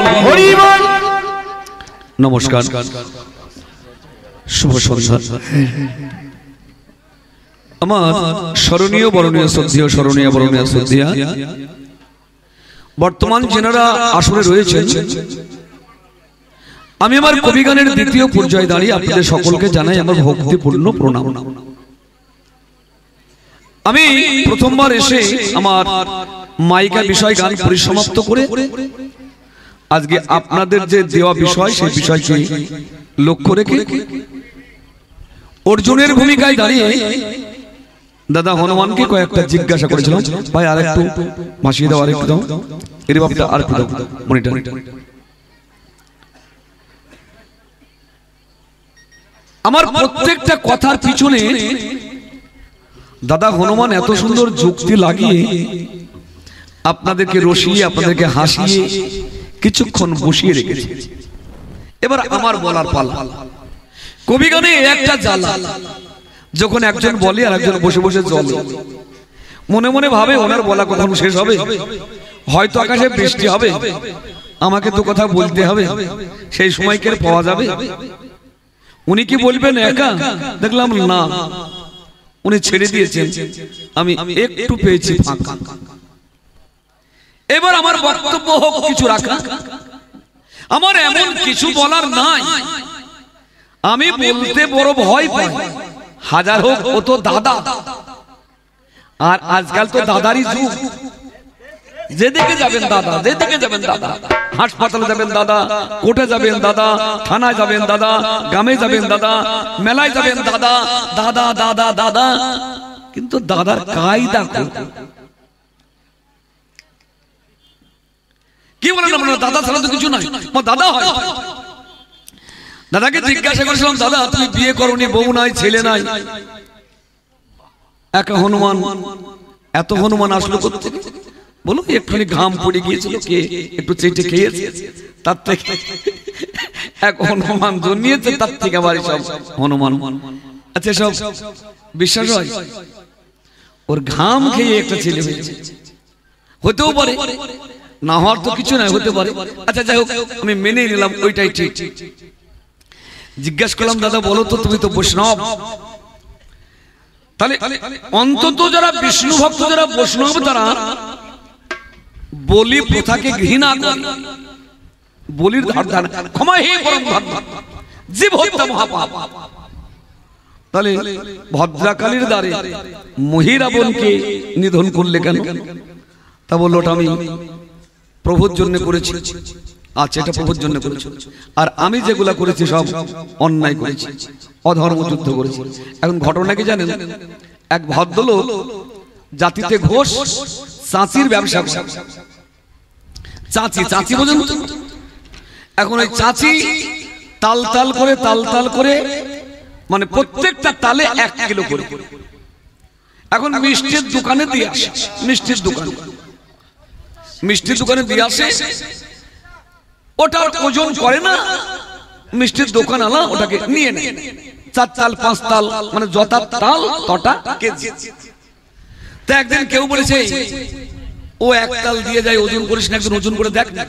বল হরি বল। নমস্কার, শুভ সন্ধ্যা। আমার স্মরণীয় বরণীয় শ্রদ্ধেয়, স্মরণীয় বরণীয় শ্রদ্ধেয়া বর্তমান যেনারা আসরে রয়েছেন, আমি আমার কবিগানের দ্বিতীয় পর্যায়ে দাঁড়িয়ে আপনাদের সকলকে জানাই আমার ভক্তিপূর্ণ প্রণাম। আমি প্রথমবার এসে আমার মাইকা বিষয় গান পরিসমাপ্ত করে আজকে আপনাদের যে দেওয়া বিষয় সেই বিষয়কে লক্ষ্য রেখে অর্জুনের ভূমিকায় দাঁড়িয়ে দাদা হনুমানকে কয়েকটা জিজ্ঞাসা করেছিলাম, ভাই আরেকটু ভাসিয়ে দাও, আরেকটু দাও, এর বাপটা আরেকটু দাও মনিটর। আমার প্রত্যেকটা কথার পিছনে দাদা হনুমান এত সুন্দর যুক্তি লাগিয়ে আপনাদেরকে রসিয়ে, আপনাদেরকে হাসিয়ে কিছুক্ষণ বসিয়ে রেখেছে। এবার আমার বলার পালা। কবিগানে একটা জ্বালা, যখন একজন বলে আর একজন বসে বসে চলে, মনে মনে ভাবে ওনার বলা কখন শেষ হবে, হয়তো আকাশে বৃষ্টি হবে, আমাকে তো কথা বলতে হবে, সেই সময় কে পাওয়া যাবে। উনি কি বলবেন একা? দেখলাম না, উনি ছেড়ে দিয়েছেন, আমি একটু পেয়েছি ফাঁকা। এবার আমার বক্তব্য হোক কিছু রাখা, আমার এমন কিছু বলার নাই, আমি বলতে বড় ভয় পাই। হাজার হোক ও তো দাদা, আর আজকাল তো দাদারই যুগ। যেদিকে যাবেন দাদা, যেদিকে যাবেন দাদা, হাসপাতালে যাবেন দাদা, কোর্টে যাবেন দাদা, থানায় যাবেন দাদা, গ্রামে যাবেন দাদা, মেলায় যাবেন দাদা, দাদা দাদা দাদা। কিন্তু দাদার কায়দা কি বলেন আপনারা? দাদা ছাড়া তো কিছু নাই, দাদা হয়। দাদাকে জিজ্ঞাসা করেছিলাম, দাদা তুমি বিয়ে করনি, বউ নাই, ছেলে নাই, একা হনুমান, এত হনুমান আসলো কোত্থেকে? বলো একটুখানি ঘাম পড়ে গিয়েছিল, কে একটু চেটে খেয়েছে, তার থেকে এক হনুমান জন্মিয়েছে, তার থেকে আবার সব হনুমান। আচ্ছা সব বিশ্বাস হয়? ওর ঘাম খেয়ে একটা ছেলে হয়েছে, হতেও পারে, না হওয়ার তো কিছু নাই, হতে পারে। আচ্ছা যাই হোক, আমি মেনে নিলাম ওইটাই ঠিক। জিজ্ঞাসা করলাম, দাদা বলো তো, তুমি তো বৈষ্ণব, তাহলে অন্তত যারা বিষ্ণু ভক্ত, যারা বৈষ্ণব, তারা বলি প্রথাকে ঘৃণা করে, বলির ধার ক্ষমা হে পরম ধর্ম, জীব হত্যা মহাপাপ। তাহলে ভদ্রাকালীর দ্বারে মহিরাবণকে নিধন করলে কেন? তা বললো ওটা আমি প্রভুর জন্য করেছি। আচ্ছা, এটা প্রভুর জন্য করেছি, আর আমি যেগুলা করেছি সব অন্যায় করেছি, অধর্ম যুদ্ধ করেছি। এখন ঘটনা কি জানেন? এক ভদ্রলোক জাতিতে ঘোষ, চাচির ব্যবসা, চাচি, চাচি বোঝেন তো? এখন ওই চাচি তাল তাল করে, তাল তাল করে, মানে প্রত্যেকটা তালে 1 কিলো করে। এখন মিষ্টির দোকানে দিয়ে আসে, মিষ্টির দোকানে, মিষ্টির দোকানে দিয়ে আসে, ওটা ওজন করে না, মিষ্টির দোকান আলা ওটাকে নিয়ে নেয়, 4 তাল 5 তাল, মানে যত তাল তটা কেজি। তা একদিন কেউ বলেছে ও 1 তাল দিয়ে যায়, ওজন করিস না, একদিন ওজন করে দেখ না।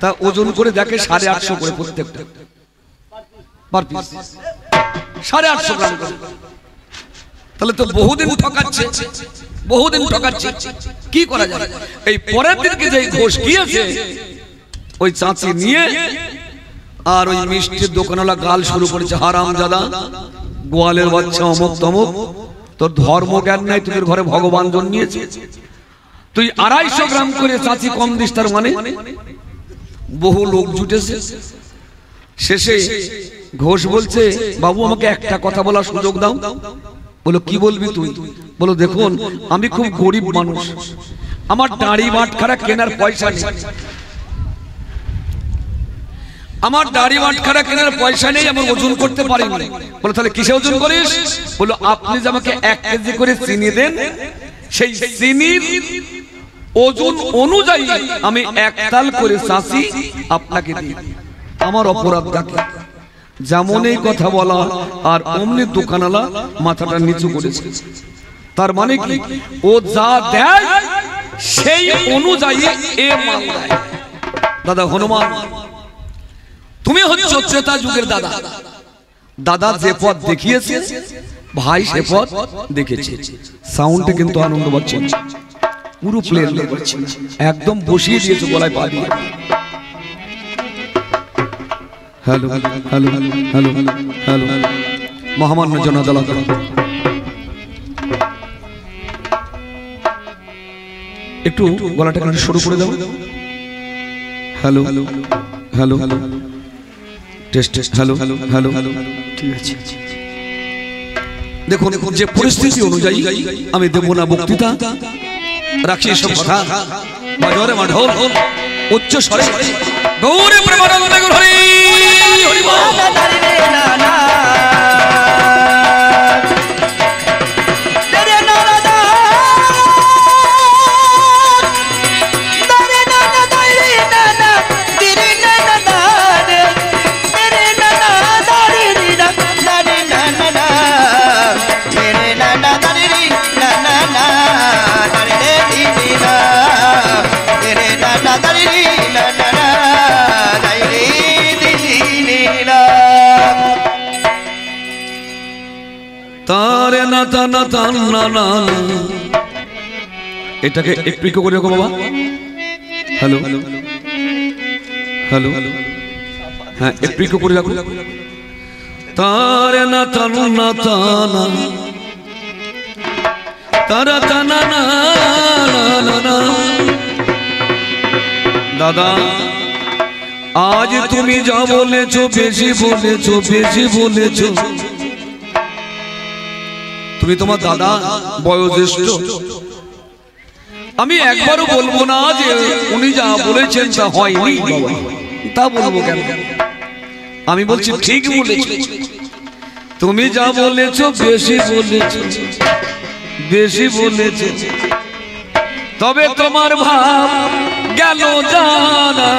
তা ওজন করে দেখে 850 করে প্রত্যেকটা পার পিস, 850 গ্রাম করে। তাহলে তো বহুদিন ঠকাচ্ছে, বহুদিন ঠকাচ্ছে, কি করা যায়? এই পরের দিনকে যে ঘোষ গিয়েছে, ওই চাচি নিয়ে আর ওই মিষ্টির দোকানওয়ালা গাল শুরু করেছে, হারামজাদা, গোয়ালের বাচ্চা, অমুক তমুক, তোর ধর্ম জ্ঞান নাই, তোদের ঘরে ভগবান জন্মিয়েছে, তুই 250 গ্রাম করে চাচি কম দিস, তার মানে? বহু লোক জুটেছে। শেষে ঘোষ বলছে, বাবু আমাকে একটা কথা বলার সুযোগ দাও। বলো কি বলবি তুই? বলো দেখুন, আমি খুব গরিব মানুষ, আমার দাড়ি বাটখারা কেনার পয়সা নেই, আমার দাড়ি বাটখারা কেনার পয়সা নেই, আমার ওজন করতে পারি না। বলো তাহলে কিসে ওজন করিস? বলো আপনি যে আমাকে 1 কেজি করে চিনি দেন, সেই চিনির ওজন অনুযায়ী আমি 1 তাল করে চাচি আপনাকে দিই, আমার অপরাধ থাকে। যেমন এই কথা বলা, আর অমনি দোকানওয়ালা মাথাটা নিচু করেছে। তার মানে কি? ও যা দেয় সেই অনুযায়ী এ মাল দেয়। দাদা হনুমান, তুমি হচ্ছ ত্রেতা যুগের দাদা। দাদা যে পথ দেখিয়েছে ভাই সে পথ দেখেছে। সাউন্ডে কিন্তু আনন্দ পাচ্ছেন, পুরো প্লেন একদম বসিয়ে দিয়েছে গলায় পা দিয়ে। হ্যালো হ্যালো হ্যালো হ্যালো মহামান্য জনদালাত, একটু গলাটা শুরু করে দাও। Hello hello hello hello test test hello hello hello hello ঠিক আছে। দেখুন যে পরিস্থিতি অনুযায়ী আমি দেব না বক্তৃতা, রাখি সব কথা বাজারে মাঢোল উচ্চ স্বরে গৌরে প্রেমানন্দে হরি হরি বল। তারে না তানা তান্না না, এটাকে একটু করে রাখো বাবা। হ্যালো হ্যালো হ্যাঁ একটু করে রাখো। তারে না তান্না তানা তারা তানা না না। দাদা আজ তুমি যা বলেছো বেশি বলেছো, বেশি বলেছো। তুমি তোমার দাদা বয়োজ্যেষ্ঠ, আমি একবারও বলবো না যে উনি যা বলেছেন তা হয়নি, তা বলবো কেন? আমি বলছি ঠিক বলেছো, তুমি যা বলেছো বেশি বলেছো, বেশি বলেছো। তবে তোমার ভাব গেল জানা,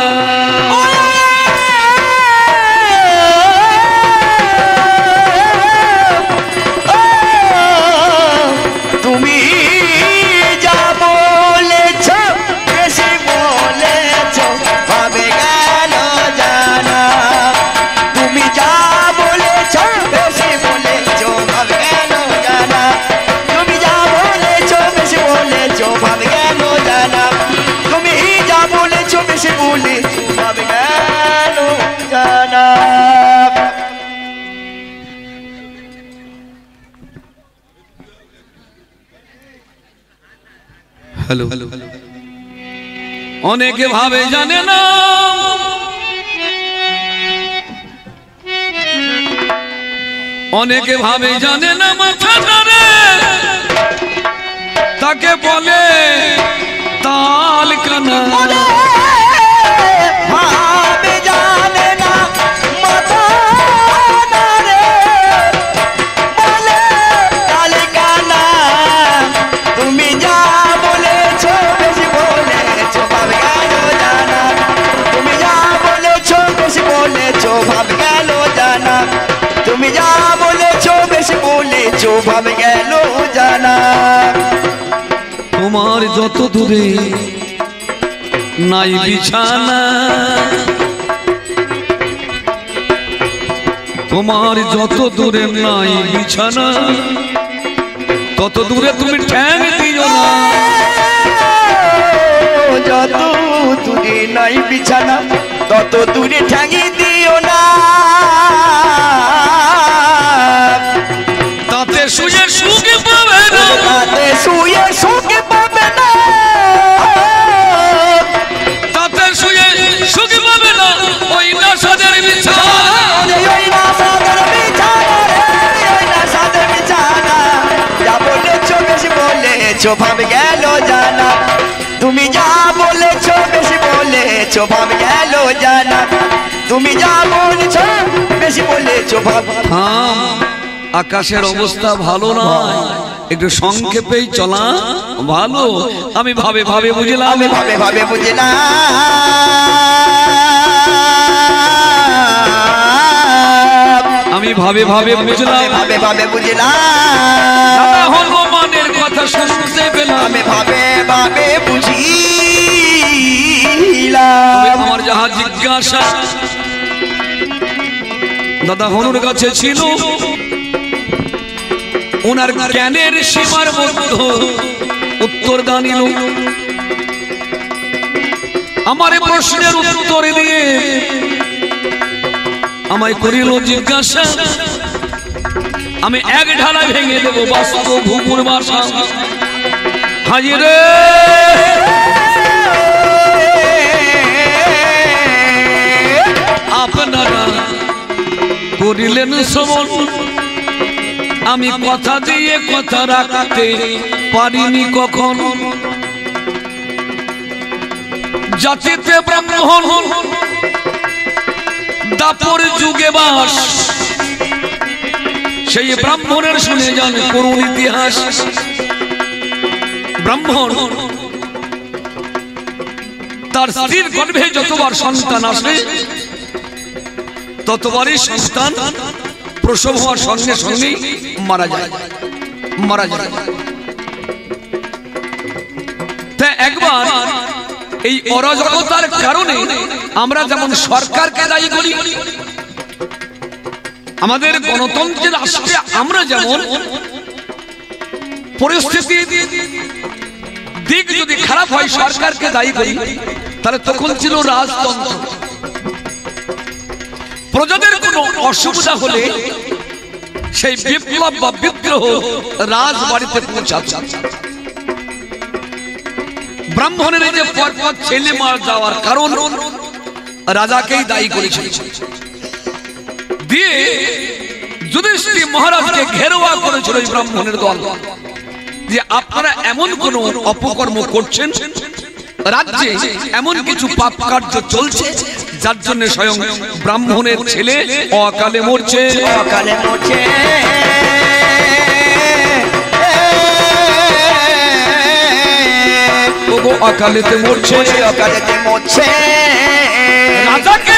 তুমি যা বলেছ বেশি বলেছ ভাবে গেল জানা। তুমি যা বলেছ বেশি বলেছ ভাবে গেল জানা। তুমি যা বলেছ বেশি বলেছ ভাবে গেল জানা। তুমি যা বলেছ বেশি বলেছ ভাবে গেল জানা। হ্যালো অনেকে ভাবে জানে না, অনেকে ভাবে জানে না মাথা ধরে, তাকে বলে তাল কানা। ভাবে জানে না মাথা ধরে, বলে তাল কানা। তুমি যা বলেছো বেশি বলেছো ভাবে গেল জানা। তুমি যা বলেছো বেশি বলেছো ভাবে গেল জানা। তুমি যা বলেছো বেশি বলেছো ভাবে গেল জানা। তোমার যত দূরে নাই বিছানা, তোমার যত দূরে নাই বিছানা, তত দূরে তুমি ঠ্যাং দিও না। যত দূরে নাই বিছানা তত দূরে ঠ্যাঙি দিও না। তাতে শুয়ে সুখ পাবে না, তাতে শুয়ে সুখ পাবে না। তাতে শুয়ে সুখ পাবে না, ওই না সাদের বিছানা। ওই না সাদের বিছানা রে, ওই না সাদের বিছানা। যা বলেছো বেশি বলেছো ভাবে গেল জানা। তুমি যা বলেছো বেশি বলেছো ভাবে গেল জানা। তুমি যা বলেছো বেশি বলেছো ভাবে। আকাশের অবস্থা ভালো নয়, একটু সংক্ষেপেই চলা ভালো। আমি ভাবে ভাবে বুঝলাম, আমি ভাবে ভাবে বুঝলাম। আমি ভাবে ভাবে বুঝলাম, ভাবে ভাবে বুঝলাম। দাদা হনুমানের কথা শুনতে পেলাম। আমি ভাবে ভাবে বুঝিলাম। আমার যাহা জিজ্ঞাসা দাদা হনুর কাছে ছিল ওনার জ্ঞানের সীমার মধ্যে উত্তর দানিল আমার প্রশ্নের উত্তর দিয়ে আমায় করিল জিজ্ঞাসা আমি এক ঢালা ভেঙে দেব বাস্তব ভূপুর বাসা হাজিরে আপনারা করিলেন শ্রবণ আমি কথা দিয়ে কথা রাখতে পারিনি কখন জাতিতে ব্রাহ্মণ দাপর যুগে বাস সেই ব্রাহ্মণের শুনে যান করুণ ইতিহাস ব্রাহ্মণ তার স্ত্রীর গর্ভে যতবার সন্তান আসে ততবারই সন্তান প্রসব হওয়ার সঙ্গে সঙ্গে মারা যায় তা একবার এই অরাজকতার কারণে আমরা যেমন সরকারকে দায়ী করি আমাদের গণতন্ত্রের রাষ্ট্রে আমরা যেমন পরিস্থিতি দিক যদি খারাপ হয় সরকারকে দায়ী করি তাহলে তখন ছিল রাজতন্ত্র প্রজাদের কোনো অসুবিধা হলে সেই বিপ্লব বা বিদ্রোহ রাজবাড়িতে পৌঁছাচ্ছে ব্রাহ্মণের যে পরপর ছেলে মারা যাওয়ার কারণ রাজাকেই দায়ী করেছিল দিয়ে যুধিষ্ঠির মহারাজকে ঘেরোয়া করেছিল এই ব্রাহ্মণের দল যে আপনারা এমন কোন অপকর্ম করছেন রাজ্যে এমন কিছু পাপ কার্য চলছে যার জন্য স্বয়ং ব্রাহ্মণের ছেলে অকালে মরছে অকালেতে মরছে রাজাকে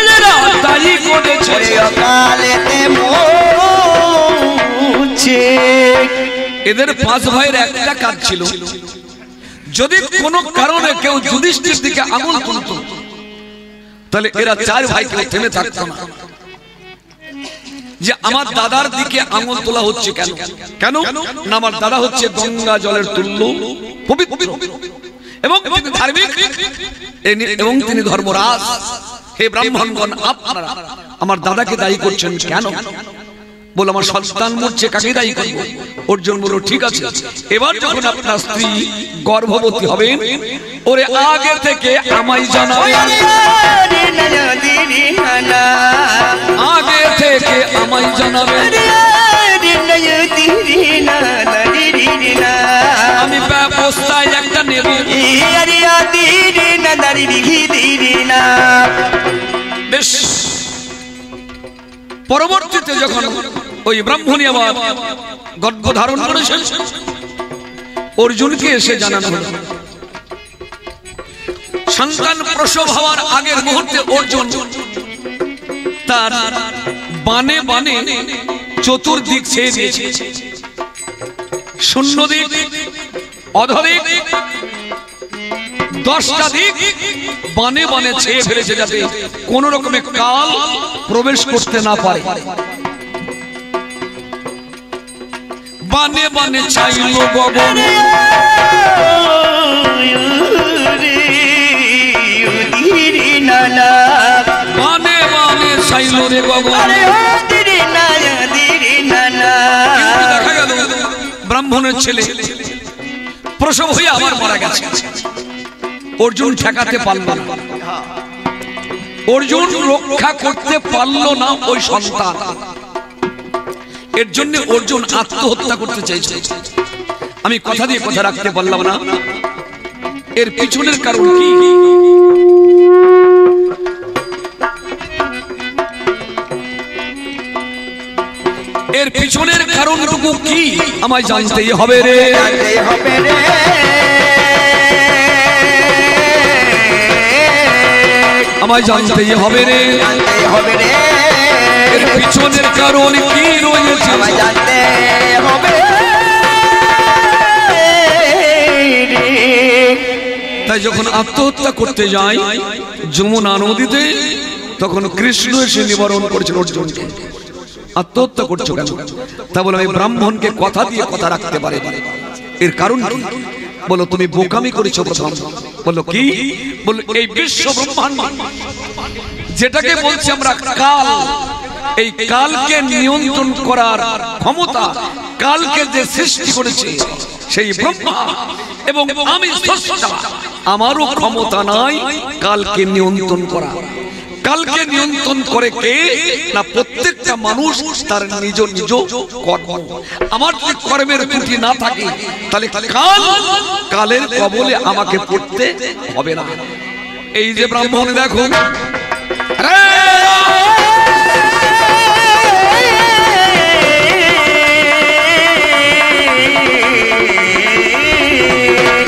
দায়ী করেছে অকালেতে মরছে এদের পাঁচ ভাইয়ের একটা কাজ ছিল যদি কোনো কারণে কেউ যুধিষ্ঠির দিকে আঙুল তুলত তাহলে এরা চার ভাই কেউ থেমে থাকতো না যে আমার দাদার দিকে আঙুল তোলা হচ্ছে কেন কেন না আমার দাদা হচ্ছে গঙ্গা জলের তুল্য পবিত্র এবং তিনি ধার্মিক এবং তিনি ধর্মরাজ হে ব্রাহ্মণগণ আপনারা আমার দাদাকে দায়ী করছেন কেন বলে আমার সন্তান মরছে কাকে দায়ী করবো অর্জুন বলল ঠিক আছে এবার যখন আপনার স্ত্রী গর্ভবতী হবে ওরে আগে থেকে আমায় জানাবে আগে থেকে আমায় জানাবে আমি ব্যবস্থায় একটা নেব বেশ পরবর্তীতে যখন ওই ব্রাহ্মণী আবার গর্ভ ধারণ করেছেন অর্জুনকে এসে জানানো হলো সন্তান প্রসব হওয়ার আগের মুহূর্তে অর্জুন তার বানে বানে চতুর্দিক ছেয়ে দিয়েছে শূন্য দিক অধদিক 10টা দিক বানে বানে ছেয়ে ফেলেছে যাতে কোন রকমের কাল প্রবেশ করতে না পারে বানে বানে চাইল গগন বানে বানে চাইল রে গগন দেখা গেল ব্রাহ্মণের ছেলে প্রসব হয়ে আবার মারা গেছে অর্জুন ঠেকাতে পারল না অর্জুন রক্ষা করতে পারল না ওই সন্তান এর জন্য অর্জুন আত্মহত্যা করতে চাইছে আমি কথা দিয়ে কথা রাখতে পারলাম না এর পিছনের কারণ কি এর পিছনের কারণটুকু কি আমায় জানতেই হবে রে আমায় জানতেই হবে রে এর পিছনের কারণ কি রয়েছে আমায় জানতে হবে তাই যখন আত্মহত্যা করতে যাই যমুনা নদীতে তখন কৃষ্ণ এসে নিবারণ করেছেন অর্জুনকে। আত্মহত্যা করছো কেন? তা বলে আমি ব্রাহ্মণকে কথা দিয়ে কথা রাখতে পারি, এর কারণ কি? বলো তুমি বোকামি করেছো প্রথম। বলো কি? বলো এই বিশ্ব ব্রহ্মাণ্ড যেটাকে বলছি আমরা কাল, এই কালকে নিয়ন্ত্রণ করার ক্ষমতা কালকে যে সৃষ্টি করেছে সেই ব্রহ্মা, এবং আমি স্রষ্টা, আমারও ক্ষমতা নাই কালকে নিয়ন্ত্রণ করা। কালকে নিয়ন্ত্রণ করে কে? না প্রত্যেকটা মানুষ তার নিজ নিজ কর্ম। আমার যদি কর্মের ত্রুটি না থাকে তাহলে কালের কবলে আমাকে পড়তে হবে না। এই যে ব্রাহ্মণ দেখো,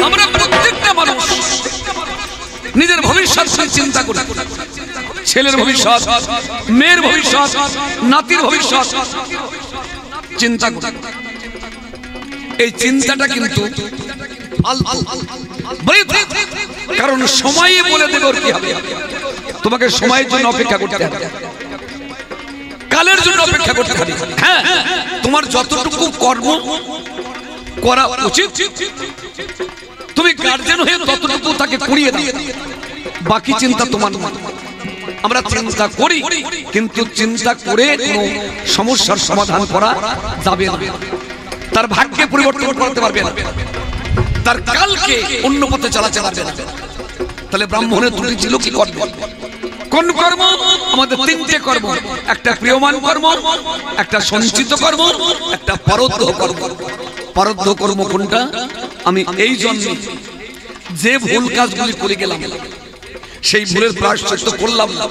আমরা প্রত্যেকটা মানুষ নিজের ভবিষ্যৎ চিন্তা করি, ছেলের ভবিষ্যৎ, মেয়ের ভবিষ্যৎ, নাতির ভবিষ্যৎ চিন্তা করি। এই চিন্তাটা কিন্তু কারণ সময়ে বলে দেবে ওর কি হবে। তোমাকে সময়ের জন্য অপেক্ষা করতে হবে, কালের জন্য অপেক্ষা করতে হবে। হ্যাঁ, তোমার যতটুকু কর্ম করা উচিত তুমি গার্জেন হয়ে ততটুকু তাকে করিয়ে দাও, বাকি চিন্তা তোমার না। আমরা চিন্তা করি, কিন্তু চিন্তা করে কোনো সমস্যার সমাধান করা যাবে না, তার ভাগ্যে পরিবর্তন করতে পারবে না, তার কালকে অন্য পথে চালাতে পারবে না। তাহলে ব্রাহ্মণের ত্রুটি ছিল কি কর্ম? কোন কর্ম? আমাদের তিনটে কর্ম, একটা প্রিয়মান কর্ম, একটা সঞ্চিত কর্ম, একটা পরোদ্ধ কর্ম। পরোদ্ধ কর্ম কোনটা? আমি এই জন্য যে ভুল কাজগুলি করে গেলাম সেই ভুলের প্রায়শ্চিত্ত করলাম না,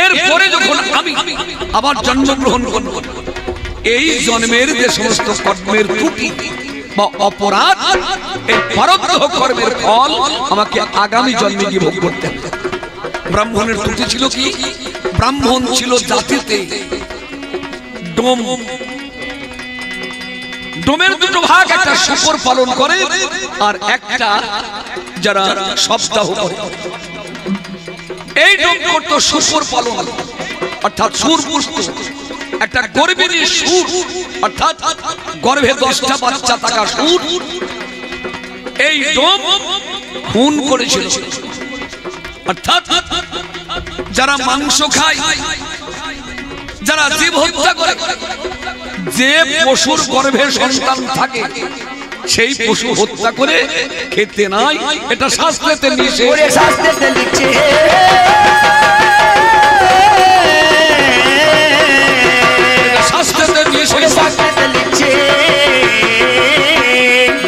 এরপরে যখন আমি আবার জন্মগ্রহণ করব, এই জন্মের যে সমস্ত কর্মের ত্রুটি বা অপরাধ, এই পরোদ্ধ কর্মের ফল আমাকে আগামী জন্মে গিয়ে ভোগ করতে হবে। ব্রাহ্মণের ত্রুটি ছিল কি? ব্রাহ্মণ ছিল জাতিতে ডোম। ডোমের দুটো ভাগ, একটা শূকর পালন করে আর একটা যারা সপ্তাহ করে। এই ডোম করতো শূকর পালন, অর্থাৎ সুর পুষ্ট, একটা গর্ভিণী সুর, অর্থাৎ গর্ভে 10টা বাচ্চা থাকা সুর। এই ডোম খুন করেছিল, অর্থাৎ যারা মাংস খায়, যারা জীব হত্যা করে, যে পশুর গর্ভে সন্তান থাকে সেই পশু হত্যা করে খেতে নাই, এটা শাস্ত্রেতে নিষেধ। শাস্ত্রেতে নিষেধ।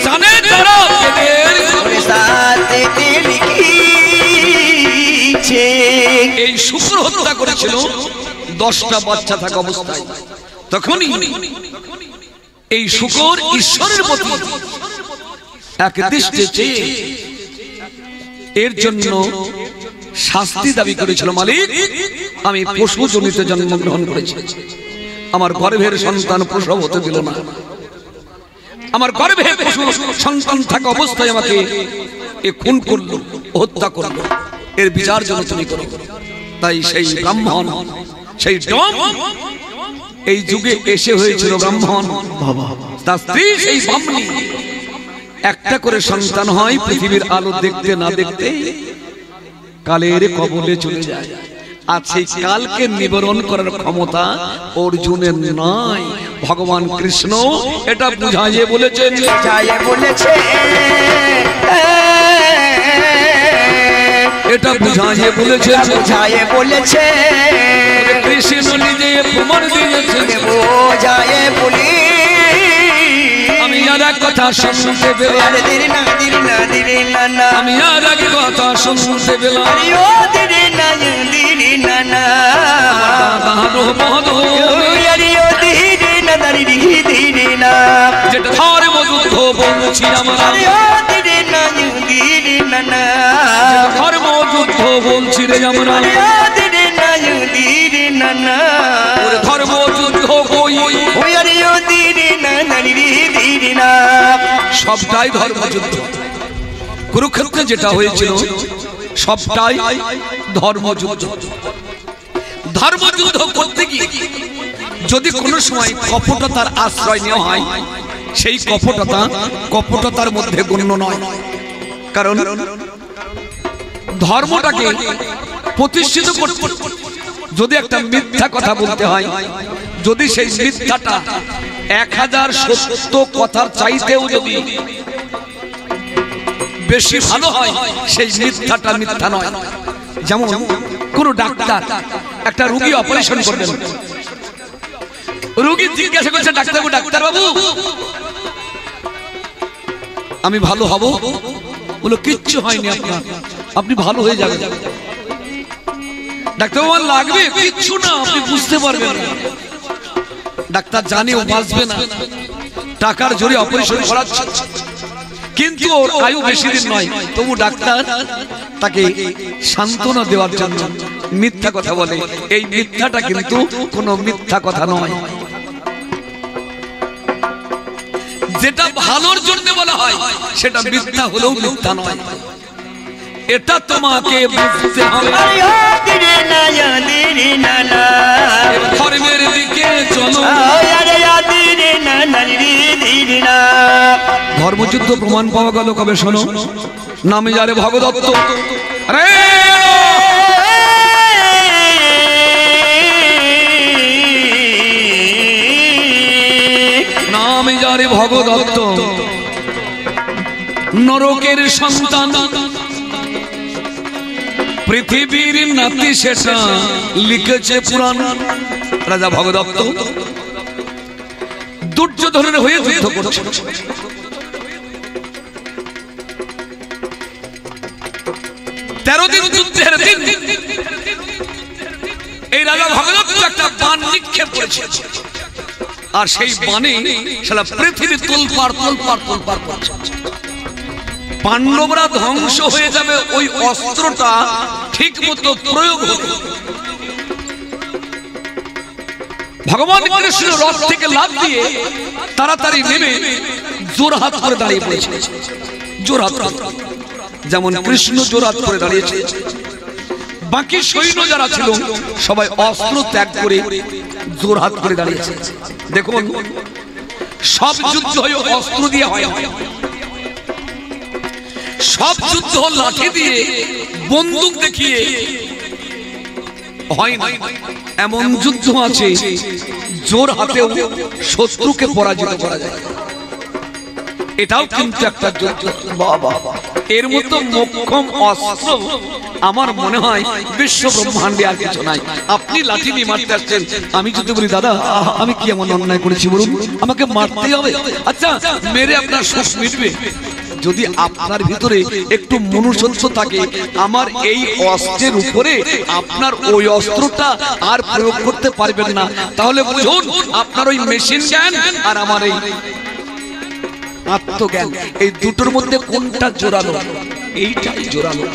জানে যারা এই শূকর হত্যা করেছিল 10টা বাচ্চা থাকা অবস্থায়, তখনই এই শূকর ঈশ্বরের প্রতি একদৃষ্টে চেয়ে এর জন্য শাস্তি দাবি করেছিল, মালিক আমি পশু জনিতে জন্মগ্রহণ করেছি, আমার গর্ভের সন্তান প্রসব হতে দিল না, আমার গর্ভে পশু সন্তান থাকা অবস্থায় আমাকে এ খুন করলো, হত্যা করলো, এর বিচার যেন তুমি করো। তাই সেই ব্রাহ্মণ, সেই ডোম এই যুগে এসে হয়েছিল ব্রাহ্মণ, তার স্ত্রী সেই ব্রাহ্মণী। একটা করে সন্তান হয়, পৃথিবীর আলো দেখতে না দেখতে কালের কবলে চলে যায়। আর সেই কালকে নিবারণ করার ক্ষমতা অর্জুনের নয়, ভগবান কৃষ্ণ এটা বুঝাইয়ে বলেছেন। এটা বুঝাইয়ে বলেছে, কৃষ্ণ নিজে প্রমাণ দিয়েছেন। আমি আর এক কথা শুনতে পেলাম, আমি আর এক কথা শুনতে পেলাম, যেটা ধর্ম যুদ্ধ বলছি আমরা, ধর্ম যুদ্ধ বলছি রে আমরা, ধর্ম যুদ্ধ সবটাই ধর্মযুদ্ধ। কুরুক্ষেত্রে যেটা হয়েছিল সবটাই ধর্মযুদ্ধ। ধর্মযুদ্ধ করতে গিয়ে যদি কোনো সময় কপটতার আশ্রয় নেওয়া হয়, সেই কপটতার মধ্যে গণ্য নয়। কারণ ধর্মটাকে প্রতিষ্ঠিত করতে যদি একটা মিথ্যা কথা বলতে হয়, যদি সেই মিথ্যাটা 1000 সত্য কথার চাইতেও যদি বেশি ভালো হয়, সেই মিথ্যাটা মিথ্যা নয়। যেমন কোন ডাক্তার একটা রোগী অপারেশন করলেন, রোগী জিজ্ঞাসা করছে ডাক্তার বাবু আমি ভালো হব? বলো কিচ্ছু হয়নি, আপনি ভালো হয়ে যাবেন। ডাক্তার বাবু লাগবে কিচ্ছু না, আপনি বুঝতে পারবেন না। ডাক্তার জানে ও বাঁচবে না, টাকার জোরে অপারেশন করাচ্ছে, কিন্তু ওর আয়ু বেশি দিন নয়। তবু ডাক্তার তাকে সান্ত্বনা দেওয়ার জন্য মিথ্যা কথা বলে। এই মিথ্যাটা কিন্তু কোনো মিথ্যা কথা নয়। যেটা ভালোর জন্য বলা হয় সেটা মিথ্যা হলেও মিথ্যা নয়। এটা তোমাকে বুঝতে হবে। ধর্মের দিকে চলো। ধর্মযুদ্ধ প্রমাণ পাওয়া গেল কবে শোনো, নামে যারে ভগদত্ত, নামে যারে ভগদত্ত, নরকের সন্তান, পৃথিবীর নাতি, সেটা লিখেছে পুরাণ। রাজা ভগদত্ত দুর্যোধনের হয়ে যুদ্ধ করছে। তেরো দিন যুদ্ধের দিন এই রাজা ভগদত্ত একটা বাণ নিক্ষেপ করেছে, আর সেই বাণে সারা পৃথিবী তোলপাড় করছে। পাণ্ডবরা ধ্বংস হয়ে যাবে, ওই অস্ত্রটা ঠিক মতো প্রয়োগ হবে। ভগবান কৃষ্ণ রথ থেকে লাফ দিয়ে তাড়াতাড়ি নেমে জোরহাত করে দাঁড়িয়ে পড়েছে। জোরহাত, যেমন কৃষ্ণ জোরহাত করে দাঁড়িয়েছে, বাকি সৈন্য যারা ছিল সবাই অস্ত্র ত্যাগ করে জোরহাত করে দাঁড়িয়েছে। দেখুন, সব যুদ্ধ অস্ত্র দিয়ে হয়, সব যুদ্ধ লাঠি দিয়ে বন্দুক দেখিয়ে হয় না। এমন যুদ্ধ আছে জোর হাতেও শত্রুকে পরাজিত করা যায়, এটাও কিন্তু একটা যুদ্ধ। এর মতো মোক্ষম অস্ত্র আমার মনে হয় বিশ্ব ব্রহ্মাণ্ডে আর কিছু নাই। আপনি লাঠি নিয়ে মারতে আসছেন, আমি যদি বলি দাদা আমি কি এমন অন্যায় করেছি বলুন, আমাকে মারতেই হবে, আচ্ছা মেরে আপনার সুখ মিটবে? যদি আপনার ভিতরে একটু মনুষ্যত্ব থাকে, আমার এই অস্ত্রের উপরে আপনার ওই অস্ত্রটা আর প্রয়োগ করতে পারবেন না, তাহলে বুঝুন আপনার ওই মেশিন জ্ঞান আর আমার এই আত্মজ্ঞান, এই দুটোর মধ্যে কোনটা জোরালো? এইটাই জোরালো।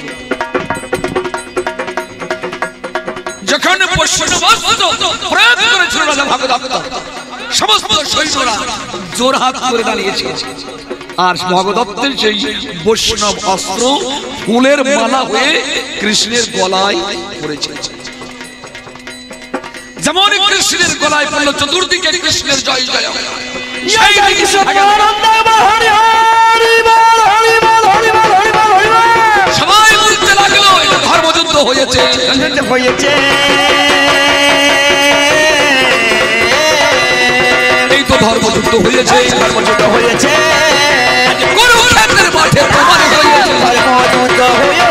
যখন প্রয়োগ করেছিল রাজা ভগদত্ত, সমস্ত সৈন্যরা জোরহাত করে দাঁড়িয়েছে, আর ভগদত্তের সেই বৈষ্ণব অস্ত্র ফুলের মালা হয়ে কৃষ্ণের গলায় পড়েছে। যেমন কৃষ্ণের গলায় পড়ল, চতুর্দিকে কৃষ্ণের জয় জয়, সবাই বলতে লাগলো ধর্মযুদ্ধ হয়েছে, এই তো ধর্মযুদ্ধ হয়েছে, ধর্মযুদ্ধ হয়েছে, কুরুক্ষেত্রের মাঠে প্রমাণ হয়েছে, ধর্মযুদ্ধ হয়েছে।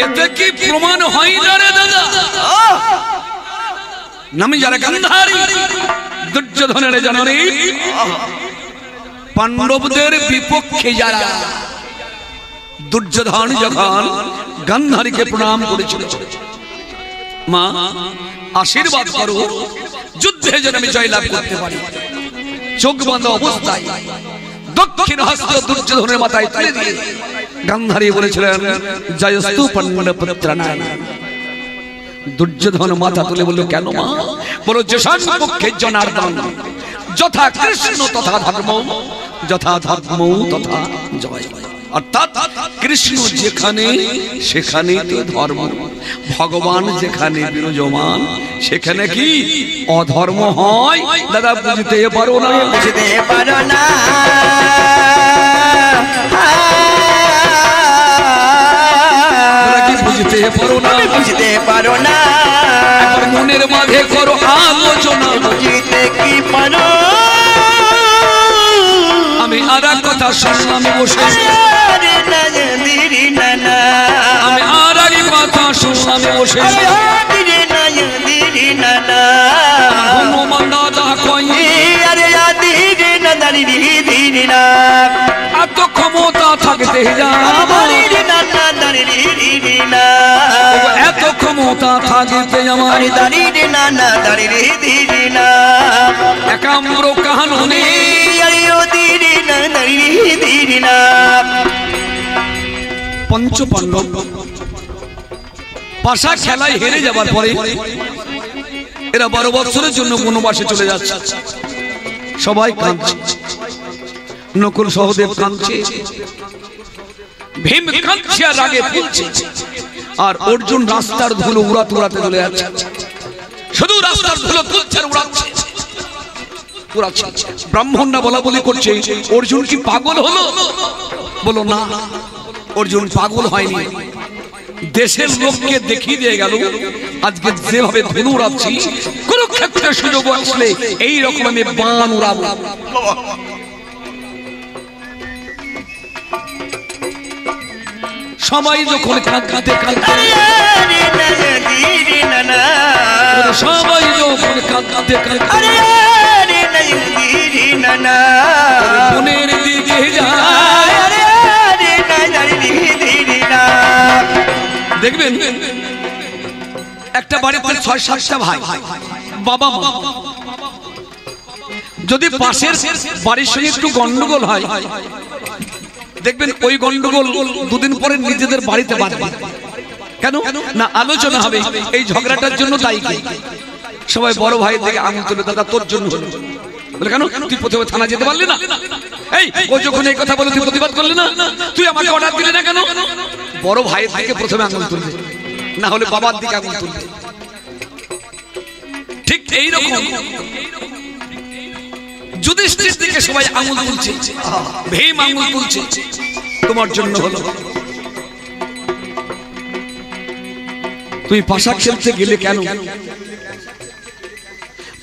এতে কি প্রমাণ হয় না রে দাদা? নামি যারা গান্ধারী, দুর্যোধনের জননী, পাণ্ডবদের বিপক্ষে যারা, দুর্যোধন যখন গান্ধারীকে প্রণাম করেছিল, মা আশীর্বাদ করো যুদ্ধে যেন আমি জয়লাভ করতে পারি, চোখ বন্ধ অবস্থায় দক্ষিণ হস্ত দুর্যোধনের মাথায় তুলে দিয়ে গান্ধারী বলেছিলেন জয়স্তু পাণ্ডবপুত্রানাং। দুর্যোধন মাথা তুলে বলল, কেন মা? বলো, যে পক্ষে জনার্দন, যথা কৃষ্ণ তথা ধর্ম, যথা ধর্ম তথা জয়। অর্থাৎ কৃষ্ণ যেখানে সেখানেই তো ধর্ম, ভগবান যেখানে বিরাজমান সেখানে কি অধর্ম হয়? দাদা বুঝতে পারো না, বুঝতে পারো না, কি বুঝতে পারো না, বুঝতে পারো না, একবার মনের মাঝে করো আলোচনা, বুঝতে কি পারো? আমি আর এক কথা শুনলাম বসে, আমি আর এক কথা শুনলাম বসে, হনুমান দাদা কই এত ক্ষমতা থাকতে যা, এত ক্ষমতা থাকতে আমার একাম্র কাহানুনে পঞ্চপাণ্ডব পাশা খেলায় হেরে যাবার পরে এরা 12 বছরের জন্য বনবাসে চলে যাচ্ছে। সবাই কাঁদছে, নকুল সহদেব কাঁদছে, ভীম কাঁদছে আর রাগে ফুলছে, আর অর্জুন রাস্তার ধুলো উড়াতে উড়াতে চলে যাচ্ছে। শুধু রাস্তার ধুলো তুলছে আর উড়াচ্ছে। ব্রাহ্মণরা বলা বলি করছে অর্জুন কি পাগল হলো? বলো না, অর্জুন পাগল হয়নি, দেশের লোককে দেখিয়ে দিয়ে গেল আজকে যেভাবে ধনু উড়াচ্ছি কুরুক্ষেত্রের সুযোগ আসলে এই রকম আমি বাণ উড়াবো। সবাই যখন কাঁদতে কাঁদতে, সবাই যখন কাঁদতে কাঁদতে মনের দিকে যায়, দেখবেন একটা বাড়িতে 6-7টা ভাই, বাবা মা, যদি পাশের বাড়ির সঙ্গে একটু গন্ডগোল হয় দেখবেন ওই গন্ডগোল দুদিন পরে নিজেদের বাড়িতে বাঁধবে। কেন না? আলোচনা হবে এই ঝগড়াটার জন্য দায়ী কে। সবাই বড় ভাইয়ের দিকে আঙুল তুলে, দাদা তোর জন্য হলো। বলে কেন? তুই প্রথমে থানা যেতে পারলি না? এই ও যখন এই কথা বলে তুই প্রতিবাদ করলি না? তুই আমাকে অর্ডার দিলি না কেন? বড় ভাইয়ের দিকে প্রথমে আঙুল তুলবে, না হলে বাবার দিকে আঙুল তুলবে। ঠিক এইরকম যুধিষ্ঠির দিকে সবাই আঙুল তুলছে, ভীম আঙুল তুলছে, তোমার জন্য হলো। তুই পাশা খেলতে গেলে কেন?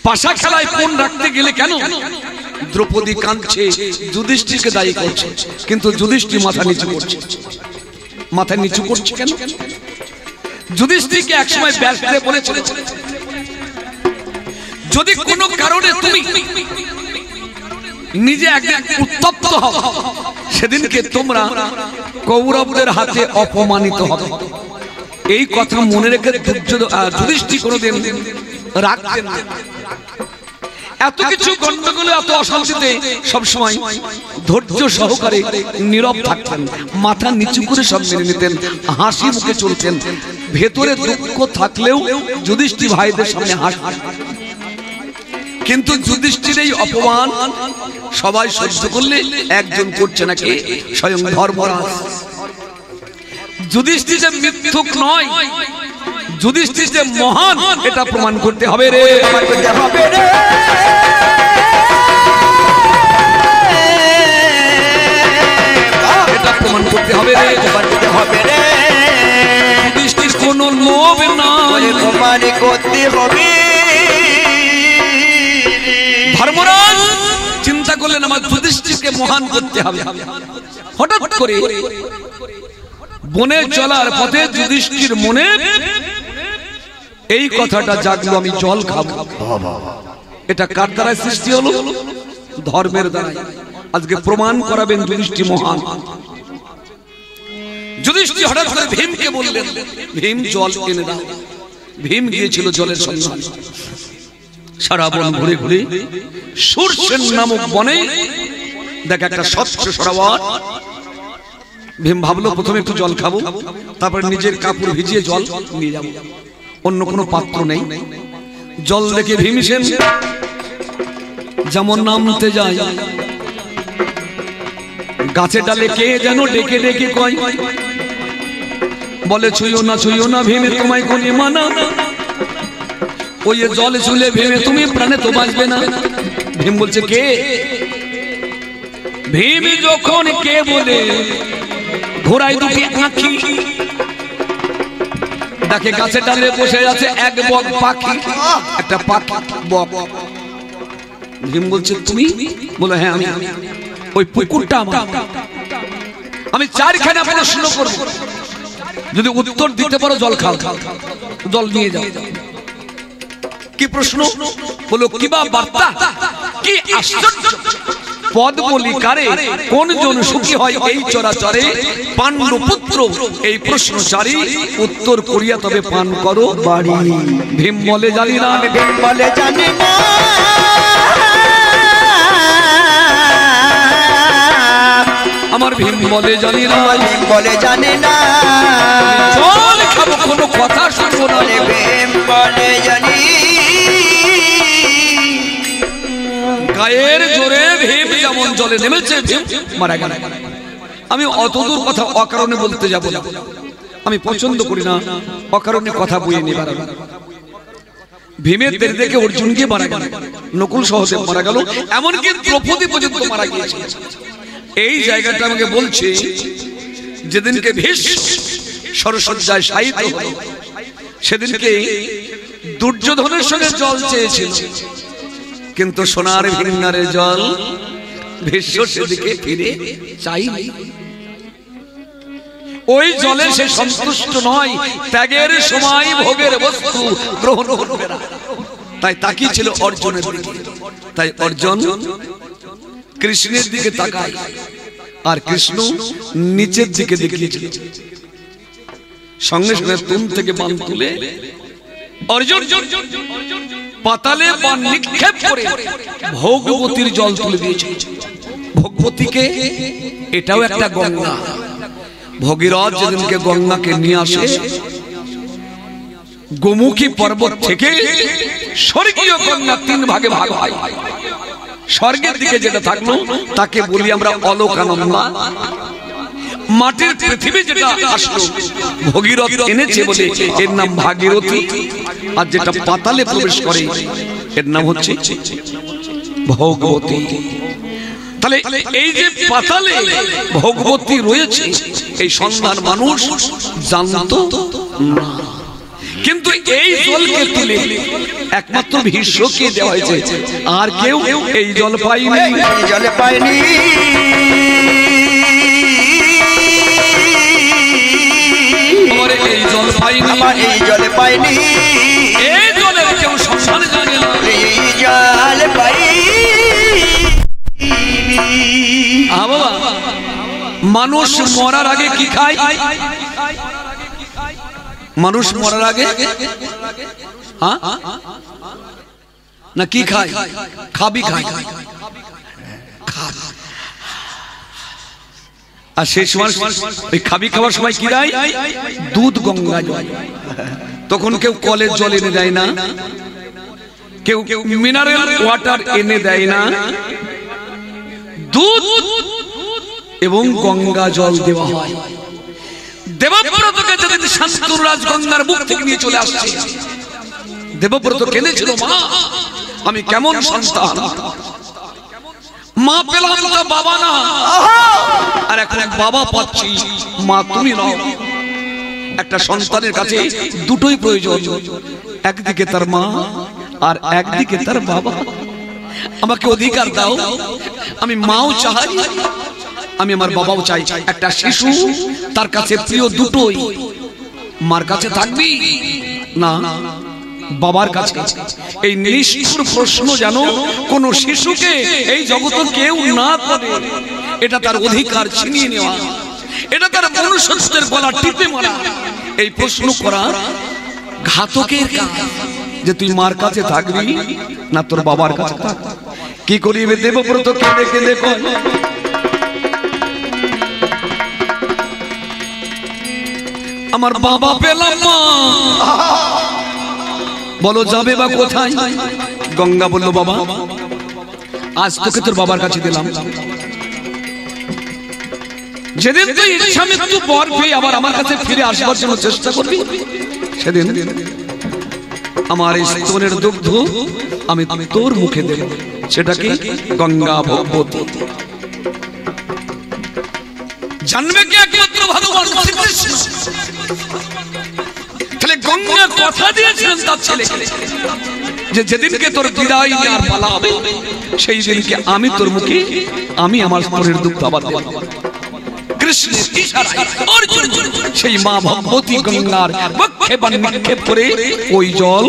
পাশা খেলায় কোন রাখতে গেলে কেন? দ্রৌপদী কাঁদছে, যুধিষ্ঠিরকে দায়ী করছে, কিন্তু যুধিষ্ঠির মাথা নিচু করছে। মাথা নিচু করছে কেন? যুধিষ্ঠিরকে একসময় ব্যাসদেব বলেছিল যদি কোনো কারণে তুমি নিজে একদিন উত্তপ্ত হও সেদিনকে তোমরা কৌরবদের হাতে অপমানিত হবে। এই কথা মনে রেখে যুধিষ্ঠির কোনোদিন রাখতেন না। এত কিছু গন্ডগোলে, এত অশান্তিতে সবসময় ধৈর্য সহকারে নীরব থাকতেন, মাথা নিচু করে সব মেনে নিতেন, হাসি মুখে চলতেন। ভেতরে দুঃখ থাকলেও যুধিষ্ঠির ভাইদের সামনে হাসতেন। কিন্তু যুধিষ্ঠির এই অপমান সবাই সহ্য করলে একজন করছে নাকি? স্বয়ং ধর্মরাজ। যুধিষ্ঠির যে মিথ্যুক নয়, যুধিষ্ঠির যে মহান, এটা প্রমাণ করতে হবে রে, এটা প্রমাণ করতে হবে রে, যুধিষ্ঠির কোন লোভ না, প্রমাণ করতে হবে। ধর্মরাজ চিন্তা করলেন আমার যুধিষ্ঠিরকে মহান করতে হবে। হঠাৎ করে বনে চলার পথে যুধিষ্ঠির মনে এই কথাটা জাগলো, আমি জল খাবো। এটা কার দ্বারা সৃষ্টি হলো? ধর্মের দ্বারা। আজকে প্রমাণ করাবেন যুধিষ্ঠির মহান। যুধিষ্ঠির হঠাৎ করে ভীমকে বললেন, ভীম জল এনে দাও। ভীম গিয়েছিল জলের সন্ধান, সারা বন ঘুরে ঘুরে সুরসেন নামক বনে দেখ একটা স্বচ্ছ সরোবর। ভীম ভাবলো প্রথমে একটু জল খাবো, তারপরে নিজের কাপড় ভিজিয়ে জল নিয়ে যাবো, অন্য কোনো পাত্র নেই। জল দেখে ভীমসেন যেমন নামতে যায় গাছে ডালে কে যেন ডেকে ডেকে কয়, বলে ছুঁয়ো না ভেবে তোমায় কোনি মানা, ওই জল ছুলে ভেবে তুমি প্রাণে তো বাঁচবে না। ভীম বলছে কে? ভীম যখন কে বলে ঘোড়ায় দুটি আঁখি, দেখে গাছে ডালে বসে আছে এক বক পাখি, একটা পাখি বক। ভীম বলছে তুমি? বলে হ্যাঁ আমি। ওই পুকুরটা আমার, আমি চারখানা প্রশ্ন করব, যদি উত্তর দিতে পারো জল খাও, জল নিয়ে যাও। কি প্রশ্ন? বলো কিবা বার্তা, কি আশ্চর্য পদ বলি কারে, কোন জন সুখী হয় এই চরাচরে, পাণ্ডু পুত্র এই প্রশ্নচারী, উত্তর করিয়া তবে পান করো বাড়ি। ভীম বলে জানি না, ভীম বলে জানি না, আমার ভীম বলে জানি না, ভীম বলে জানি না, জল খাবো কোনো কথা শুনবো না। ভীম বলে জানি, গায়ের জোরে ভীম যেমন জলে নেমেছে ভীম মারা গেল। আমি অতদূর কথা অকারণে বলতে যাব না, আমি পছন্দ করি না অকারণে কথা বইয়ে নিয়ে বেড়ানো। ভীমের দেরি দেখে অর্জুনকে মারা গেল, নকুল সহদেব মারা গেল, এমনকি দ্রৌপদী পর্যন্ত মারা গিয়েছে। এই জায়গাটা আমাকে বলছে, যেদিনকে ভীষ্ম সরসজ্জায় শায়িত হলো, সেদিনকে দুর্যোধনের সঙ্গে জল চেয়েছিল, কিন্তু সোনার ভিন্নারের জল ভীষ্ম সেদিকে ফিরে চাইনি। ওই জলে সে সন্তুষ্ট নয়, ত্যাগের সময় ভোগের বস্তু গ্রহণ করবে না, তাই তাকিয়েছিল অর্জুনের দিকে। তাই অর্জুন কৃষ্ণের দিকে তাকায়, আর কৃষ্ণ নিচের দিকে দেখিয়েছিল। সঙ্গে সঙ্গে তুম থেকে বান তুলে অর্জুন পাতালে বান নিক্ষেপ করে ভোগবতীর জল তুলে দিয়েছে। ভোগবতীকে, এটাও একটা গঙ্গা। ভগীরথ যেদিনকে গঙ্গাকে নিয়ে আসে গোমুখী পর্বত থেকে, স্বর্গীয় গঙ্গা তিন ভাগে ভাগ হয়। স্বর্গের দিকে যেটা থাকলো তাকে বলি আমরা অলোকানন্দা। মাটির পৃথিবী যেটা আসলো ভগীরথ এনেছে বলে এর নাম ভাগীরথী, আর যেটা পাতালে প্রবেশ করে এর নাম হচ্ছে ভগবতী। তাহলে এই যে পাতালে ভগবতী রয়েছে, এই সন্ধান মানুষ জানতো না, কিন্তু এই জলকে তুলে একমাত্র ভীষ্মকে দেওয়া হয়েছে, আর কেউ এই জল পায়নি। জল পায়নি, এই জল পাইনি, এই জল পাইনি, এই জলের কেউ সন্ধান জানে না, এই জল পাইনি। বাবা, মানুষ মরার আগে কি খায়? মানুষ মরার আগে না কি খায়? খাবি খায়। আর সেই সময় ওই খাবি খাওয়ার সময় কি দেয়? দুধ, গঙ্গা জল। তখন কেউ কলের জল এনে দেয় না, কেউ মিনারেল ওয়াটার এনে দেয় না, দুধ এবং গঙ্গা জল দেওয়া হয়। দেবব্রতকে যেদিন শান্তনু রাজ গঙ্গার বুক থেকে নিয়ে চলে আসছে, দেবব্রত কেঁদেছিল, মা আমি কেমন সন্তান, মা পেলাম তো বাবা না, আর এখন এক বাবা পাচ্ছি, মা তুমি নাও। একটা সন্তানের কাছে দুটোই প্রয়োজন, একদিকে তার মা আর একদিকে তার বাবা। আমাকে অধিকার দাও, আমি মাও চাই, আমি আমার বাবাও চাই। একটা শিশু তার কাছে প্রিয় দুটোই, মার কাছে থাকবি না বাবার কাছে। এই নিষ্ঠুর প্রশ্ন যেন কোন শিশুকে এই জগতে কেউ না করে, এটা তার অধিকার ছিনিয়ে নেওয়া, এটা তার মনুষ্যত্বের গলা টিপে মারা। এই প্রশ্ন করা ঘাতকের কাজ, যে তুই মার কাছে থাকবি না তোর বাবার কাছে থাকবি। কি করিবে দেবব্রত কেঁদে কেঁদে কয়, আমার বাবা পেলাম মা, বলো যাবে বা কোথায়? গঙ্গা বলল, বাবা আজ তোকে তোর বাবার কাছে দিলাম, যেদিন তুই ইচ্ছা মৃত্যু পর পেয়ে আবার আমার কাছে ফিরে আসবার জন্য চেষ্টা করবি, সেদিন আমার এই স্তনের দুগ্ধ আমি তোর মুখে দেব, সেটা কি গঙ্গা ভগবতী। জানবে কি একমাত্র ভগবান শ্রীকৃষ্ণ। তাহলে গঙ্গা কথা দিয়েছিলেন তার ছেলেকে যে যেদিনকে তোর বিদায় নেওয়ার পালা হবে সেই দিনকে আমি তোর মুখে আমি আমার স্তনের দুগ্ধ আবার দেব। কৃষ্ণের ইশারায় অর্জুন সেই মা ভগবতী গঙ্গার বক্ষে নিক্ষেপ করে ওই জল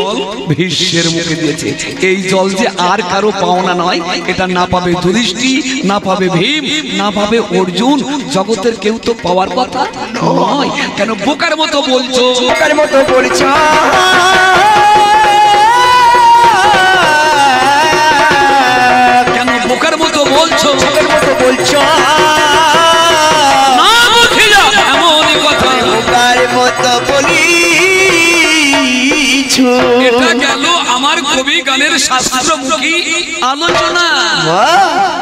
ভীষ্মের মুখে দিয়েছে। এই জল যে আর কারো পাওনা নয়, এটা না পাবে যুধিষ্ঠির, না পাবে ভীম, না পাবে অর্জুন, জগতের কেউ তো পাওয়ার কথা নয়। কেন বোকার মতো বলছো? বোকার মতো বলছো, কেন বোকার মতো বলছো? বোকার মতো বলছো এটা গেল আমার কবি গানের শাস্ত্রমুখী আলোচনা,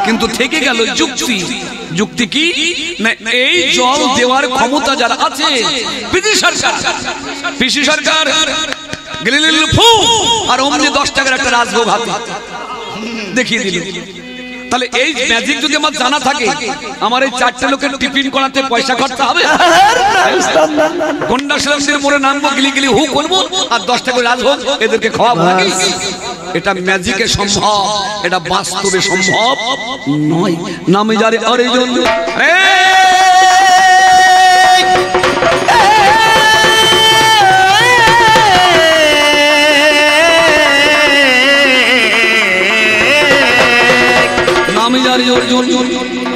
কিন্তু থেকে গেল যুক্তি। যুক্তি কি না, এই জল দেওয়ার ক্ষমতা যারা আছে পিসি সরকার, পিসি সরকার গেলিল ফু আর অমনি 10 টাকার একটা রাজভোগ হাতে দেখিয়ে দিল। তাহলে এই ম্যাজিক যদি আমার জানা থাকে, আমার এই 4টে লোকের টিফিন করাতে পয়সা খরচা হবে? গন্ডাশালামদের মোড়ে নামবো, গিলি গিলি হু করবো আর 10 টাকা রাজভোগ এদেরকে খাওয়াবো নাকি? এটা ম্যাজিকে সম্ভব, এটা বাস্তবে সম্ভব নয়। নামে যারে অর্জুন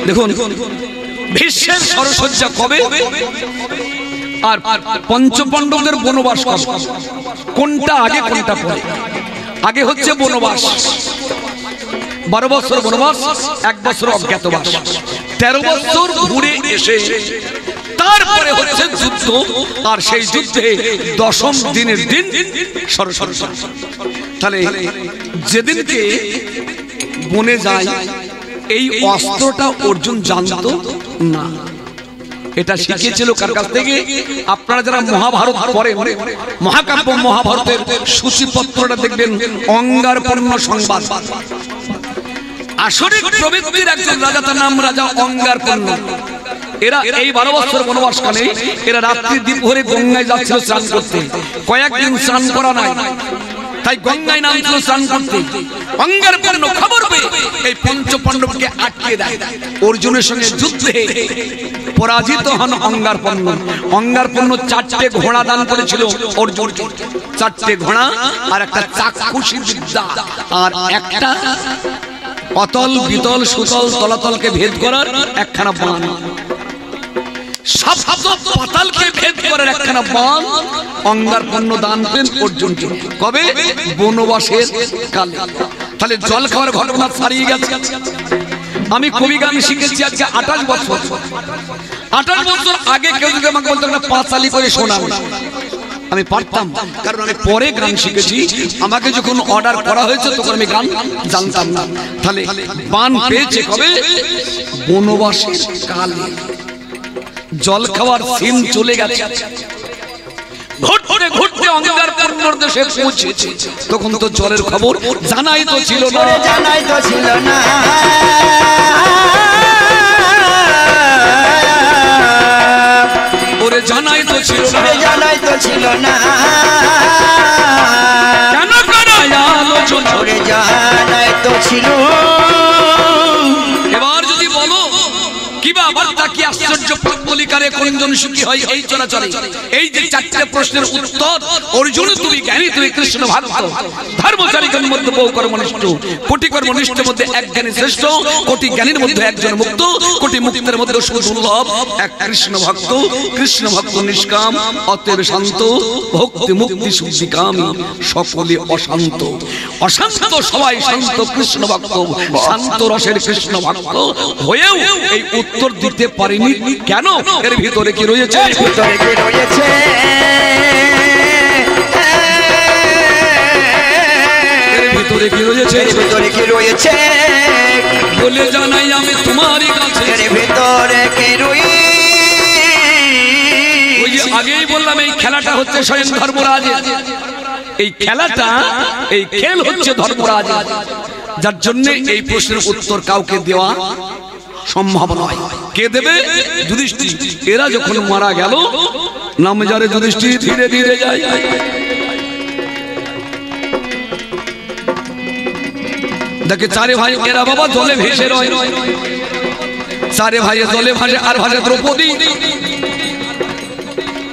দেখুন ভীষ্মের সরসজ্জা কবে আর পঞ্চপাণ্ডবদের বনবাস কবে, কোনটা আগে কোনটা পরে? আগে হচ্ছে বনবাস, 12 বছর বনবাস, 1 বছর অজ্ঞাতবাস, 13 বছর ঘুরে এসে তারপরে হচ্ছে যুদ্ধ। আর সেই যুদ্ধে 10ম দিনের দিন সরসজ্জা। তাহলে যেদিনকে বনে যায় এই অস্ত্রটা অর্জুন জানতো না, এটা শিখেছিল কার কাছ থেকে? আপনারা যারা মহাভারত পড়েন, মহাকাব্য মহাভারতের সূচিপত্রটা দেখবেন, অঙ্গারপর্ণ সংবাদ। আসরিক প্রবৃত্তির একজন রাজা, তার নাম রাজা অঙ্গারপর্ণ। এরা এই 12 বছর বনবাসকালে এরা রাত্রি দ্বীপভরে গঙ্গায় যাচ্ছিল স্নান করতে। কয়েকদিন স্নান করা নাই, তাই গঙ্গায় নামছিল স্নান করতে। অঙ্গারপর্ণ খবর পেয়ে এই পঞ্চপাণ্ডবকে আটকে দেয়। অর্জুনের সঙ্গে যুদ্ধে পরাজিত হন অঙ্গারপর্ণ। অঙ্গারপর্ণ 4টে ঘোড়া দান করেছিল অর্জুন, 4টে ঘোড়া আর একটা চাক্ষুষী বিদ্যা আর একটা অতল বিতল সুতল তলাতলকে ভেদ করার একখানা বাণ। সপ্ত পাতালকে ভেদ করার একখানা বাণ অঙ্গারপর্ণ দান পেন অর্জুনকে। কবে? বনবাসের কালে। তাহলে জল খাওয়ার ঘটনা ছাড়িয়ে গেছে। আমি কবি গান শিখেছি আজকে 28 বছর। 28 বছর আগে কেউ যদি আমাকে বলতো না পাঁচালি করে শোনাবো, আমি পারতাম, কারণ আমি পরে গান শিখেছি। আমাকে যখন অর্ডার করা হয়েছে তখন আমি গান জানতাম না। তাহলে বান পেয়েছে কবে? বনবাসের কালে। জল খাওয়ার সিন চলে গেছে। ঘুরতে ঘুরতে অঙ্গারপর্ণর দেশে পৌঁছেছে, তখন তো জলের খবর জানাই তো ছিল না, জানাই তো ছিল না। ওরে জানাই তো ছিল না, জানাই তো ছিল না। কেন আলোচনা ওরে জানাই তো ছিল। এবার যদি বলো কিবা বার্তা কি আশ্চর্য পদ্মলিকারে কোনজন সুখী হয় এই চলাচলে? এই যে 4টে প্রশ্নের উত্তর, অর্জুন তুমি জ্ঞানী, তুমি কৃষ্ণ ভক্ত, ধর্মচারীগণ মধ্যে বহু কর্মনিষ্ঠ, কোটি কর্মনিষ্ঠের মধ্যে এক জ্ঞানী শ্রেষ্ঠ, কোটি জ্ঞানীর মধ্যে একজন মুক্ত, কোটি মুক্তের মধ্যে সুদুর্লভ এক কৃষ্ণ ভক্ত। কৃষ্ণ ভক্ত নিষ্কাম, অতএব শান্ত, ভক্তি মুক্তি শুদ্ধিকামী, সকলে অশান্ত। অশান্ত সবাই শান্ত কৃষ্ণ ভক্ত, শান্ত রসের কৃষ্ণ ভক্ত হয়েও এই উত্তর দিতে পারিনি কেন? এর ভিতরে কি রয়েছে? ভিতরে কি রয়েছে? এর ভিতরে কি রয়েছে? ভিতরে কি রয়েছে? বলে জানাই আমি তোমারই কাছে। এর ভিতরে কি রয়েছে? হচ্ছে স্বয়ং ধর্মরাজ। এই খেলাটা, এই খেল হচ্ছে ধর্মরাজ, যার জন্য এই প্রশ্নের উত্তর কাউকে দেওয়া সম্ভব নয়। কে দেবে? যুধিষ্ঠির। এরা যখন মারা গেল, নামজারে যুধিষ্ঠির ধীরে ধীরে যায়। দেখে চারে ভাই এরা বাবা জলে ভেসে রয়। চারে ভাই জলে ভাসে, আর ভাসে দ্রৌপদী।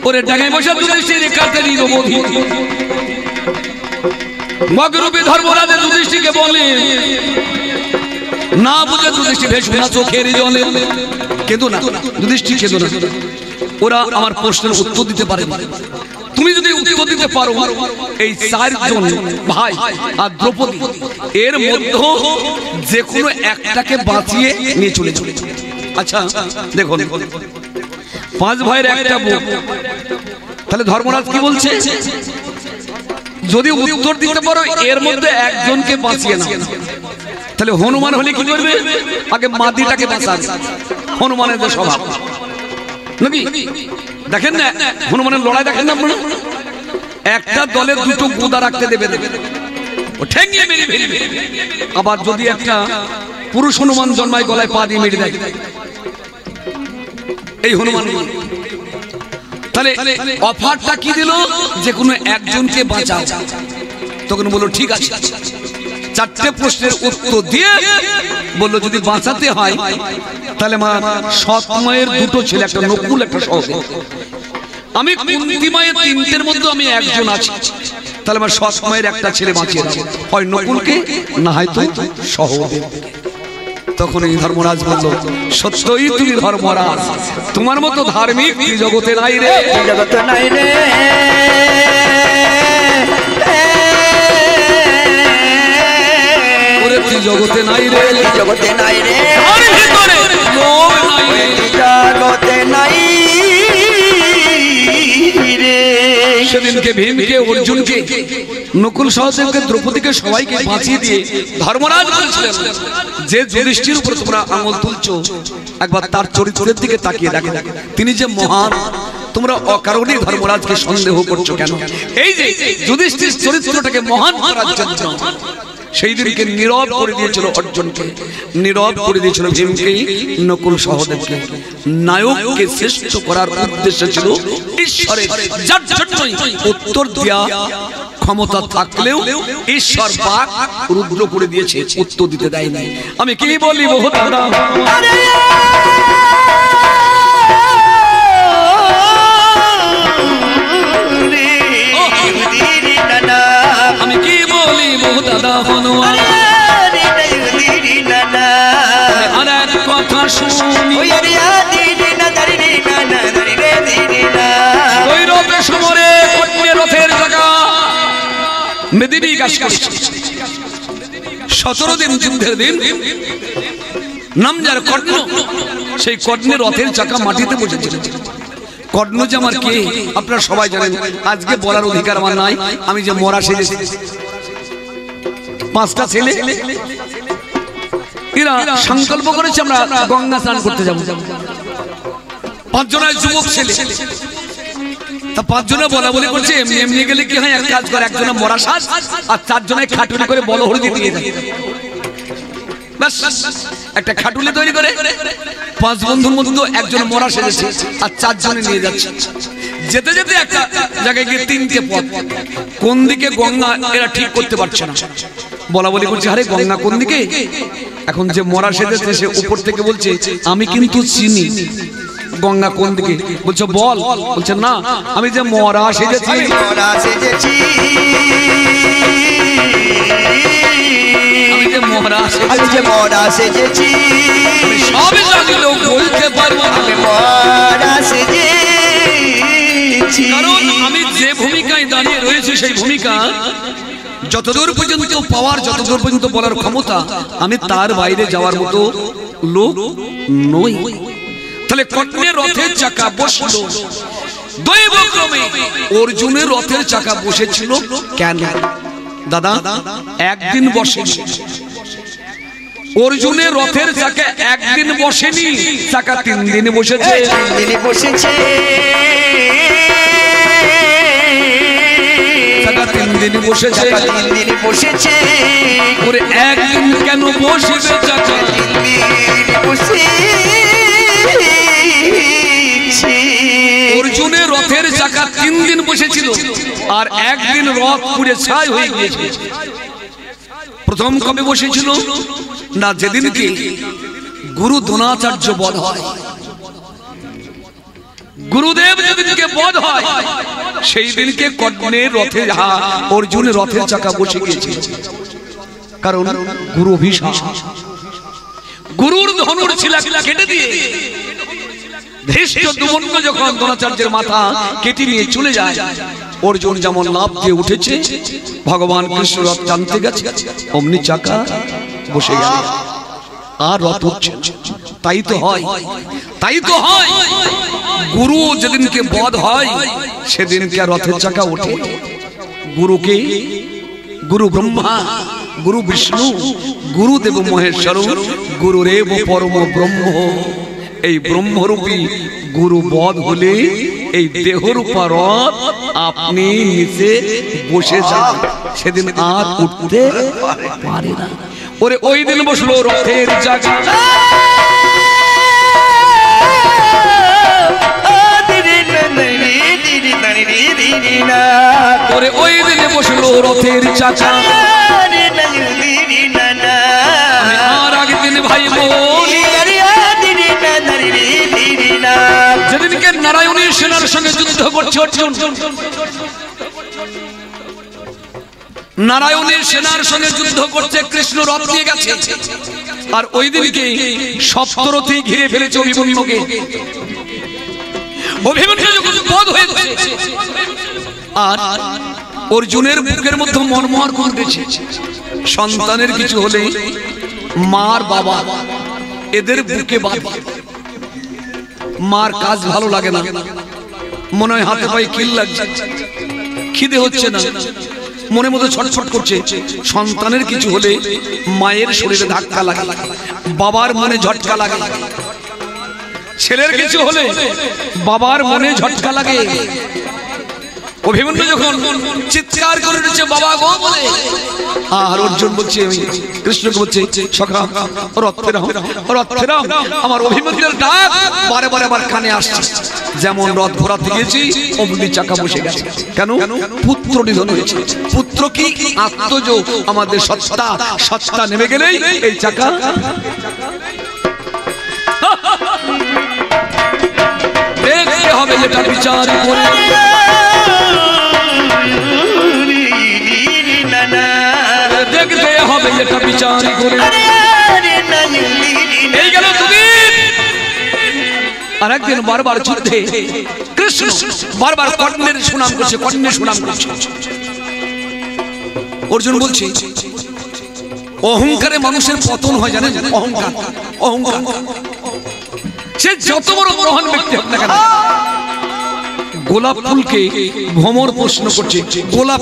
ওরে ডাঙায় বসে যুধিষ্ঠির কাটে দ্রৌপদী। মগরূপী ধর্মরাজ যুধিষ্ঠিরকে বলে, না বুঝে যুধিষ্ঠির ভেসে না চোখের জলে। কেঁদো না যুধিষ্ঠির, কেঁদো না। ওরা আমার প্রশ্নের উত্তর দিতে পারে না। তুমি যদি উত্তর দিতে পারো, এই চারজন ভাই আর দ্রৌপদী এর মধ্যে যে কোনো একটাকে বাঁচিয়ে নিয়ে চলে চলে। আচ্ছা দেখুন, পাঁচ ভাইয়ের একটা বউ, তাহলে ধর্মরাজ কি বলছে? যদি উত্তর দিতে পারো এর মধ্যে একজনকে বাঁচিয়ে না, তাহলে হনুমান হলে কি করবে? আগে মাদিটাকে বাঁচাবে। হনুমানের যে স্বভাব নাকি দেখেন না, হনুমানের লড়াই দেখেন না আপনারা? একটা দলে দুটো গোদা রাখতে দেবে, ও ঠেঙিয়ে মেরে ফেলবে। আবার যদি একটা পুরুষ হনুমান জন্মায়, গলায় পা দিয়ে মেরে দেয়। এই হনুমান। তাহলে অফারটা কি দিল? যে কোনো একজনকে বাঁচাও। তখন বললো ঠিক আছে। চারটে প্রশ্নের উত্তর দিয়ে বললো যদি বাঁচাতে হয় তাহলে সৎ মায়ের দুটো ছেলে, একটা নকুল একটা সহদেব। আমি কুন্তি মায়ের তিনটের মধ্যে আমি একজন আছি, তাহলে আমার সৎ মায়ের একটা ছেলে বাঁচিয়ে দাও, হয় নকুলকে না হয়তো সহদেব। তখন এই ধর্মরাজ বলল, সত্যই তুমি ধর্মরাজ, তোমার মতো ধার্মিক জগতে নাই রে, জগতে নাই রে। জগতে নাই রে, জগতে নাই রে, জগতে নাই রে। সেদিনকে ভীমকে, অর্জুনকে, নকুল সহদেবকে, দ্রৌপদীকে সবাইকে বাঁচিয়ে দিয়ে ধর্মরাজ বলেছিলেন যে যুধিষ্ঠির উপর তোমরা আঙুল তুলছো, একবার তার চরিত্রের দিকে তাকিয়ে দেখো, তিনি যে মহান। তোমরা অকারণে ধর্মরাজকে সন্দেহ করছো কেন? এই যে যুধিষ্ঠির চরিত্রটাকে মহান করার জন্য সেই দিনকে নীরব করে দিয়েছিল অর্জুনকে, নীরব করে দিয়েছিল ভীমকে, নকুল সহদেবকে। নায়ককে শ্রেষ্ঠ করার উদ্দেশ্য ছিল ঈশ্বরের, যার জন্যই উত্তর দেয়া ক্ষমতা থাকলেও ঈশ্বর বাক রুদ্র করে দিয়েছে, উত্তর দিতে দেয় নাই। আমি কি বলি বহু দাদা, আমি কি বলি বহু দাদা হনুমান, আর এক কথা শুনি, ওই রথে সমরে কন্যা রথের জায়গা মেদিনী কাজ করছে। 17 দিন যুদ্ধের দিন নামজার কর্ণ, সেই কর্ণের রথের চাকা মাটিতে বসেছিল। কর্ণ যে আমার কে আপনারা সবাই জানেন, আজকে বলার অধিকার আমার নাই। আমি যে মরা সেজেছি, 5টা ছেলে এরা সংকল্প করেছে আমরা গঙ্গা স্নান করতে যাবো। 5 জনের যুবক ছেলে, তা 5 জনে বলা বলি করছে এমনি এমনি গেলে কি হয়, এক কাজ করে, একজনে মরা সাজ আর 4 জনে খাটুলি করে বলহরি দিয়ে যায়। বাস একটা খাটুলি তৈরি করে 5 বন্ধুর মধ্যে একজন মরা সেজেছে আর 4 জনে নিয়ে যাচ্ছে। যেতে যেতে একটা জায়গায় গিয়ে 3টে পথ, কোন দিকে গঙ্গা এরা ঠিক করতে পারছে না। বলা বলি করছে আরে গঙ্গা কোন দিকে? এখন যে মরা সেজেছে সে উপর থেকে বলছে আমি কিন্তু চিনি গঙ্গা কোন দিকে। বলছে বল, বলছে না আমি যে মরা সেজেছি, আমি যে মরা সেজেছি, সবই জানলেও বলতে পারবো না, কারণ আমি যে ভূমিকায় দাঁড়িয়ে রয়েছি সেই ভূমিকা যতদূর পর্যন্ত পাওয়ার, যতদূর পর্যন্ত বলার ক্ষমতা, আমি তার বাইরে যাওয়ার মতো লোক নই। তাহলে কর্ণের রথের চাকা বসলো, দৈবক্রমে অর্জুনের রথের চাকা বসেছিল কেন দাদা? একদিন বসেনি অর্জুনের রথের চাকা, একদিন বসেনি চাকা, 3 দিন বসেছে। দিন বসেছে, 3 দিন বসেছে, ওরে একদিন কেন বসিবে চাচা? 3 দিন বসেছে। অর্জুনের রথের চাকা 3 দিন বসেছিল, আর একদিন রথ পুড়ে ছাই হয়ে গিয়েছে। প্রথম কবে বসেছিল না? যেদিনকে গুরু দ্রোণাচার্য বধ হয়, গুরুদেব যেদিনকে বধ হয় সেই দিনকে কর্ণের রথে অর্জুনের রথের চাকা বসে গিয়েছে। কারণ গুরু অভিশাপ, গুরুর ধনুর ছিলা কেটে দিয়ে ধৃষ্ট দুমন্য যখন দ্রোণাচার্যের মাথা কেটে নিয়ে চলে যায়, অর্জুন যেমন লাফ দিয়ে উঠেছে, ভগবান কৃষ্ণ রথ টানতে গেছে, অমনি চাকা বসে গেল, আর রথ উঠছে। তাই তো হয়, তাই তো হয়। গুরু যেদিনকে বধ হয় সেদিনকে রথের চাকা ওঠে। গুরুকে গুরু ব্রহ্মা, গুরু বিষ্ণু, গুরুদেব মহেশ্বর, গুরুরেব পরম ব্রহ্ম। এই ব্রহ্মরূপী গুরু বধ হলে এই দেহরূপা রথ আপনি নিচে বসে যান, সেদিন আর উঠতে পারে না। ওরে ওই দিন বসলো রথের চাকা, ওরে ওই দিনে বসলো রথের চাকা। আমি আর আগের দিন ভাই বোন যেদিনকে নারায়ণের সেনার সঙ্গে যুদ্ধ করছে অর্জুন, নারায়ণের সেনার সঙ্গে যুদ্ধ করছে, কৃষ্ণ রথ নিয়ে গেছে, আর ওই দিনকে সপ্তরথী ঘিরে ফেলেছে অভিমন্যুকে। অভিমন্যু যখন বধ হয়েছে, আর অর্জুনের বুকের মধ্যে মর্মর করতেছে। সন্তানের কিছু হলে মার বাবা এদের বুকে বাঁধে, মার কাজ ভালো লাগে না, মনে হয় হাতে পায়ে কিল লাগছে, খিদে হচ্ছে না, মনে মধ্যে ছটছট করছে। সন্তানের কিছু হলে মায়ের শরীরে ধাক্কা লাগে, বাবার মনে ঝটকা লাগে। ছেলের কিছু হলে বাবার মনে ঝটকা লাগে। অভিমন্যু যখন চিৎকার করে উঠেছে বাবা গো বলে, আর অর্জুন বলছে, কৃষ্ণকে বলছে, সখা রথে রাম, রথে রাম। আমার অভিমন্যুর ডাক বারে বারে আমার কানে আসছে। যেমন রথ ঘোরাতে গিয়েছি অমনি চাকা বসে গেছে। কেন? পুত্র নিধন হয়েছে। পুত্র কি? আত্মজ, আমাদের সত্তা, সত্তা নেমে গেলেই এই চাকা দেখতে হবে, যেটা বিচার করে দেখতে হবে, যেটা বিচার করে। এই গেল দুদিন, আর একদিন বারবার যুদ্ধে কৃষ্ণ বারবার কর্ণের সুনাম করছে, কর্ণের সুনাম করছে। অর্জুন বলছে, অহংকারে মানুষের পতন হয়, জানেন? অহংকার, অহংকার। সে যত বড় মহান ব্যক্তি হোক না কেন, গোলাপ ফুলকে ভ্রমর প্রশ্ন করছে, গোলাপ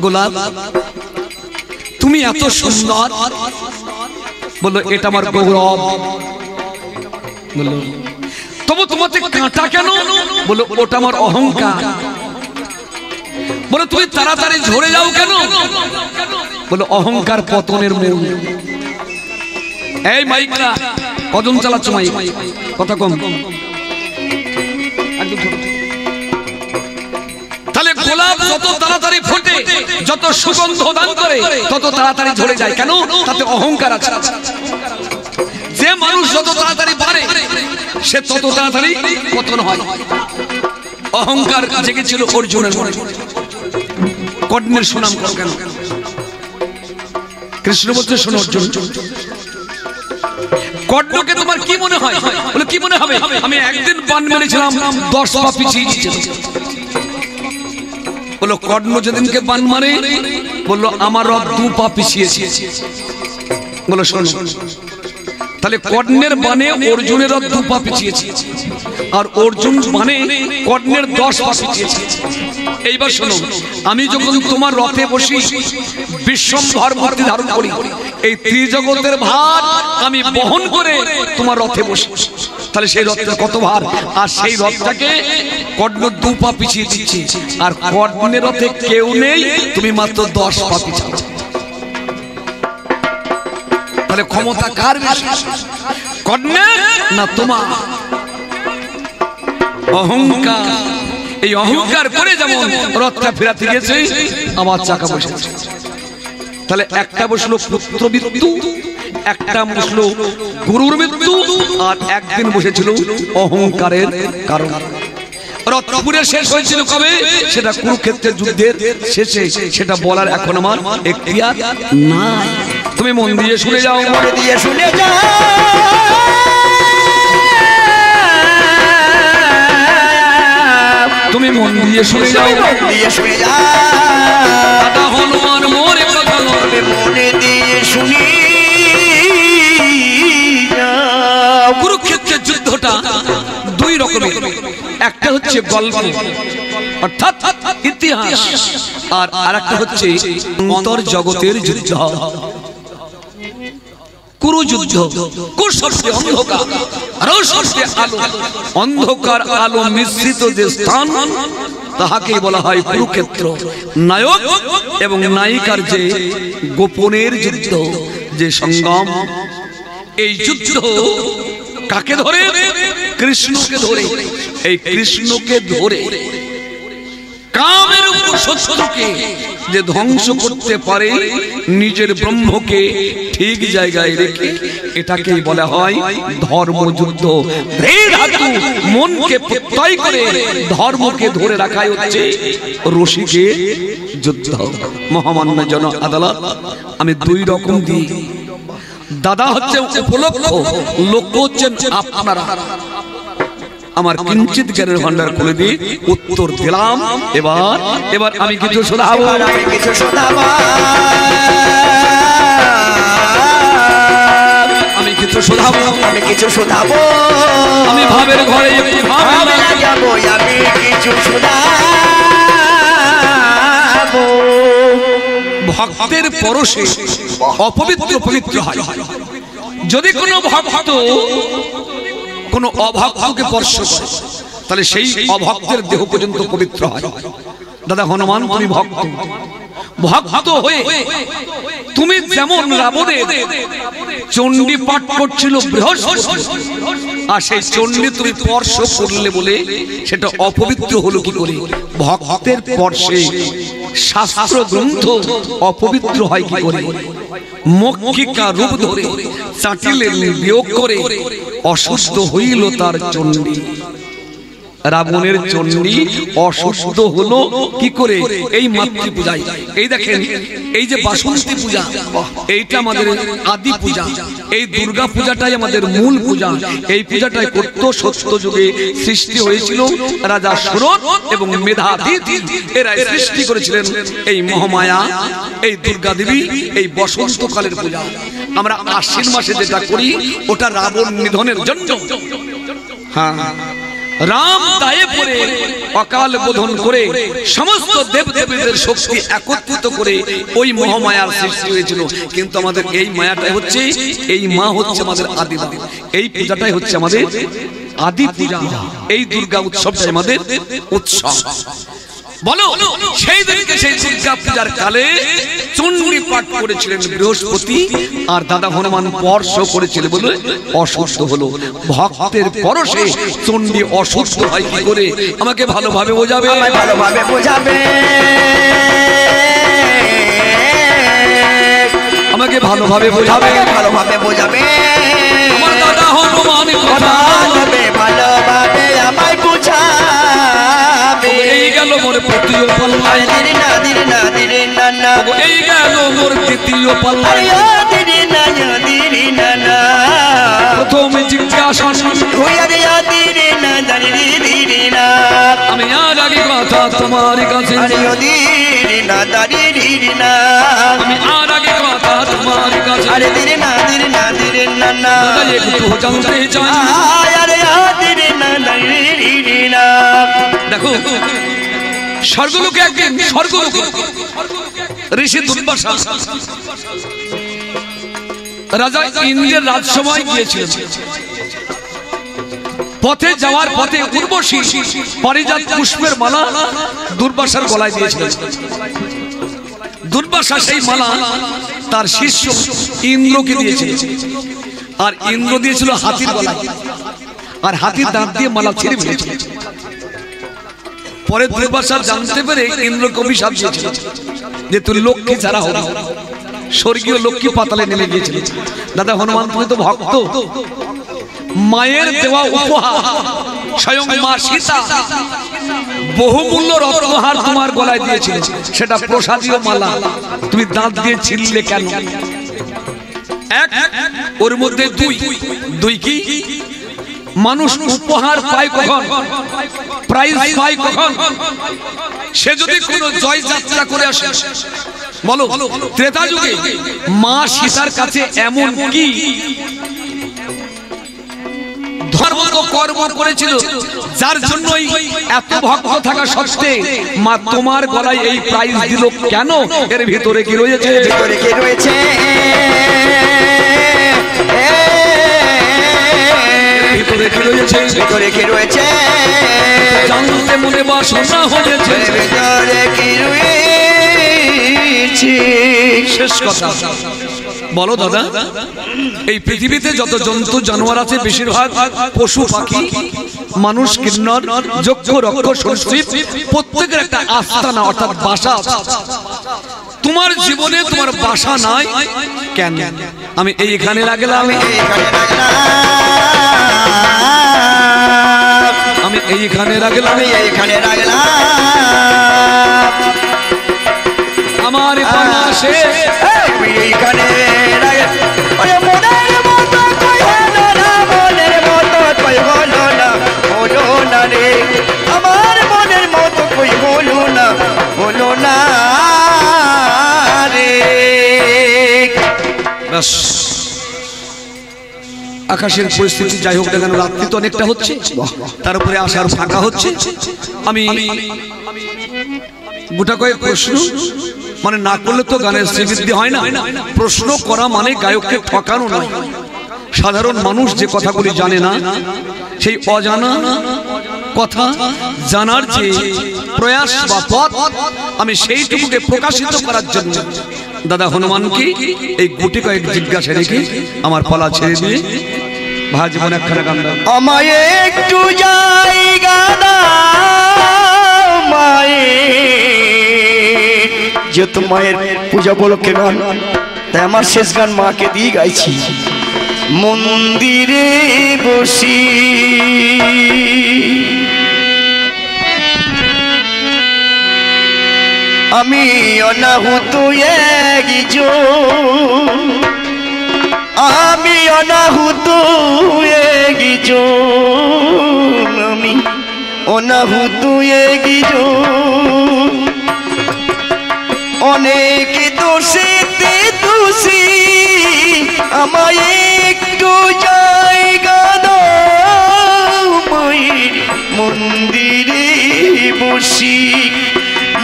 গোলাপ তুমি এত সুন্দর, বললো এটা আমার গৌরব। বললো তবু তোমাতে কাঁটা কেন? বললো ওটা আমার অহংকার। বলো তুমি তাড়াতাড়ি ঝরে যাও কেন? বলো অহংকার পতনের মূল। এই মাইকটা কদম চালাচ্ছ, মাইক কথা কম। তাহলে গোলাপ যত তাড়াতাড়ি ফোটে, যত সুগন্ধ দান করে, তত তাড়াতাড়ি ঝরে যায়। কেন? তাতে অহংকার আছে। যে মানুষ যত তাড়াতাড়ি বাড়ে, সে তত তাড়াতাড়ি পতন হয়। অহংকার জেগেছিল অর্জুনের মনে। কর্ণের সুনাম করো কেন? কৃষ্ণ বলছে, শোনো অর্জুন, কর্ণকে তোমার কি মনে হয়? বলে কি মনে হবে? আমি একদিন বান মেরেছিলাম 10 পা পিছিয়ে গিয়েছিল। বললো কর্ণ যেদিনকে বান মারে, বললো আমার রথ 2 পা পিছিয়েছে। বলো শোনো, তাহলে কর্ণের বানে অর্জুনের রথ 2 পা পিছিয়েছে, আর অর্জুন বানে কর্ণের 10 পা পিছিয়েছে। এইবার শোনো, আমি যখন তোমার রথে বসি, বিশ্বম্ভর মূর্তি ধারণ করি, এই ত্রিজগতের ভার আমি বহন করে তোমার রথে বসি, তাহলে সেই রথটা কত ভার? আর সেই রথটাকে কর্ণ 2 পা পিছিয়ে দিচ্ছে, আর কর্ণের রথে কেউ নেই, তুমি মাত্র 10 পা পিছিয়ে। তাহলে ক্ষমতা কার বেশি, কর্ণের না তোমার? অহংকার, এই অহংকার করে যেমন রথটা ফেরাতে গেছে, আমার চাকা বসেছে। তাহলে একটা বসলো পুত্র মৃত্যু, একটা বসলো গুরুর মৃত্যু, আর একদিন বসেছিল অহংকারের কারণ। রথপুরে শেষ হয়েছিল কবে? সেটা কুরুক্ষেত্রের যুদ্ধের শেষে, সেটা বলার এখন আমার এখতিয়ার নাই। তুমি মন দিয়ে শুনে যাও, মন দিয়ে শুনে যাও, তুমি মন দিয়ে শুনে যাও, মন দিয়ে শুনে যাও। দাদা হনুমান মোরে কথা বলে, মনে দিয়ে শুনি। কুরুক্ষেত্রের যুদ্ধটা 2 রকমের, একটা হচ্ছে গল্প অর্থাৎ ইতিহাস, আর আরেকটা হচ্ছে অন্তর্জগতের যুদ্ধ, কুরুযুদ্ধ। কুশব্দে অন্ধকার, রশব্দে আলো, অন্ধকার আলো মিশ্রিত যে স্থান, তাহাকেই বলা হয় কুরুক্ষেত্র। নায়ক এবং নায়িকার যে গোপনের যুদ্ধ, যে সংগ্রাম, এই যুদ্ধ কাকে ধরে? কৃষ্ণকে ধরে। এই কৃষ্ণকে ধরে কামের উপর শত্রুকে যে ধ্বংস করতে পারে, নিজের ব্রহ্মকে ঠিক জায়গায় রেখে, এটাকেই বলা হয় ধর্মযুদ্ধ। মনকে প্রত্যয় করে ধর্মকে ধরে রাখাই হচ্ছে রসিকের যুদ্ধ। মহামান্য জন আদালত আমি 2 রকম দিই। দাদা হচ্ছে উপলক্ষ, লক্ষ্য হচ্ছেন আপনারা। আমার কিঞ্চিত জ্ঞানের ভান্ডার খুলে দিয়ে উত্তর দিলাম। এবার আমি কিছু শোনাবো, আমি ভাবের ঘরে যাবো, আমি কিছু শোনাবো। ভক্তের পরশে অপবিত্র পবিত্র হয়। যদি কোনো ভক্ত কোনো অভক্তকে স্পর্শ করে, তাহলে সেই অভক্তের দেহ পর্যন্ত পবিত্র হয়। দাদা হনুমান, তুমি ভক্ত, ভক্ত হয়ে তুমি যেমন রাবণের চণ্ডী পাঠ করছিল বৃহস্পতি, আর সেই চণ্ডী তুমি স্পর্শ করলে বলে সেটা অপবিত্র হলো কি করে? ভক্তের স্পর্শে শাস্ত্র গ্রন্থ অপবিত্র হয় কি করে? মক্ষিকা রূপ ধরে চাটিলেন বিয়োগ করে, অশুদ্ধ হইল তার চণ্ডী। রাবণের চণ্ডী অশুদ্ধ হলো কি করে? এই মাতৃ পূজায়। এই দেখেন, এই যে বাসন্তী পূজা, এইটা আমাদের আদি পূজা। এই দুর্গা পূজাটাই আমাদের মূল পূজা। এই পূজাটাই করত সত্য যুগে সৃষ্টি হয়েছিল রাজা সুরত এবং মেধাতিথি, এরা সৃষ্টি করেছিলেন এই মহামায়া, এই দুর্গা দেবী। এই বসন্তকালের পূজা আমরা আশ্বিন মাসে যেটা করি, ওটা রাবণ নিধনের জন্য। হ্যাঁ, রাম দায়ে পড়ে অকাল বোধন করে সমস্ত দেবদেবীদের শক্তি একত্রিত করে ওই মহামায়ার সৃষ্টি হয়েছিল। কিন্তু আমাদের এই মায়াটাই হচ্ছে, এই মা হচ্ছে আমাদের আদি মা। এই পূজাটাই হচ্ছে আমাদের আদি পূজা। এই দুর্গা উৎসবটাই আমাদের উৎসব। বলো, সেই দিনকে সেই দুর্গা পূজার কালে চণ্ডী পাঠ করেছিলেন বৃহস্পতি, আর দাদা হনুমান স্পর্শ করেছিল বলে অশুদ্ধ হলো। ভক্তের পরশে চণ্ডী অশুদ্ধ হয় কি করে? আমাকে ভালোভাবে বোঝাবে, ভালোভাবে বোঝাবে, আমাকে ভালোভাবে বোঝাবে, ভালোভাবে বোঝাবে। আমার দাদা হনুমান কথা ভালোভাবে আমায় বুঝাবে। এই গেল মোর তৃতীয় পাল্লা, এই গেল মোর তৃতীয় পাল্লা। প্রথম জিজ্ঞাসা আমি আর আগে কথা তোমার কাছে, আমি আর আগে কথা তোমার কাছে একটু জানতে চাই। দেখো, স্বর্গলোকে একদিন স্বর্গলোকে ঋষি দুর্বাসা রাজা ইন্দ্রের রাজসভায় গিয়েছিলেন। পথে যাওয়ার পথে উর্বশী পারিজাত পুষ্পের মালা দুর্বাসার গলায় দিয়েছিল। দুর্বাসা সেই মালা তার শিষ্য ইন্দ্রকে দিয়েছিল, আর ইন্দ্র দিয়েছিল হাতির গলায়, আর হাতির দাঁত দিয়ে মালা ছিঁড়ে ফেলেছিল। পরে দুর্বাসা জানতে পেরে ইন্দ্রকে অভিশাপ দিয়েছিল যে তুই লক্ষ্মী ছাড়া হবে, স্বর্গীয় লক্ষ্মী পাতালে নেমে গিয়েছিল। দাদা হনুমান তুমি তো ভক্ত, মায়ের দেওয়া উপহার স্বয়ং মা সীতা বহুমূল্য রত্নহার তোমার গলায় দিয়েছিল, সেটা প্রসাদীয় মালা, তুমি দাঁত দিয়ে ছিঁড়লে কেন? এক, ওর মধ্যে দুই কি মানুষ উপহার পায় কখন, প্রাইজ পায় কখন? সে যদি কোনো জয় যাত্রা করে আসে, বলো ত্রেতা যুগে মা সীতার কাছে এমন কি ধর্ম কর্ম করেছিল যার জন্যই এত ভক্ত থাকা সত্ত্বে মা তোমার গলায় এই প্রাইজ দিল কেন? এর ভিতরে কি রয়েছে? ভিতরে কি রয়েছে? ভিতরে কি রয়েছে? ভিতরে কি রয়েছে? জানতে মনে বাসনা হয়েছে। ভিতরে কি রয়েছে? শেষ কথা বলো দাদা, এই পৃথিবীতে যত জন্তু জানোয়ার আছে বেশিরভাগ পশু পাখি, মানুষ, কিন্নর, যক্ষ, রক্ষ, সরীসৃপ, প্রত্যেকের একটা আস্তানা অর্থাৎ বাসা আছে। তোমার জীবনে তোমার বাসা নাই কেন? আমি এইখানে লাগলাম, আমি এইখানে রাখলাম, আমি এইখানে রাখলাম আমার পাশে, আমি এইখানে মনের মতো কই হলো না, মনের মতো কই হলো না, হলো না রে আমার মনের মতো কই হলো না, হলো না রে। ব্যাস, আকাশের পরিস্থিতি যাই হোক না কেন, রাত্রি তো অনেকটা হচ্ছে, তার উপরে আসার ফাঁকা হচ্ছে। আমি গোটা কয়েক প্রশ্ন মানে না করলে তো গানের শ্রীবৃদ্ধি হয় না। প্রশ্ন করা মানে গায়ককে ঠকানো নয়। সাধারণ মানুষ যে কথাগুলি জানে না, সেই অজানা কথা জানার যে প্রয়াস বা পথ, আমি সেইটুকুকে প্রকাশিত করার জন্য দাদা হনুমানকে এই গুটি কয়েক জিজ্ঞাসা রেখে আমার পালা ছেড়ে দিয়ে ভাই জীবন একখানা গান দাও। আমায় একটু জায়গা দাও মায়ের, যেহেতু মায়ের পূজা উপলক্ষে গান, তাই আমার শেষ গান মাকে দিয়ে গাইছি। মন্দিরে বসি আমি অনাহুত একজন, আমি অনাহুত একজন, আমি অনাহুত একজন, অনেক দোষেতে দোষী, আমায় একটু জায়গা দাও মায়ের মন্দিরে বসি,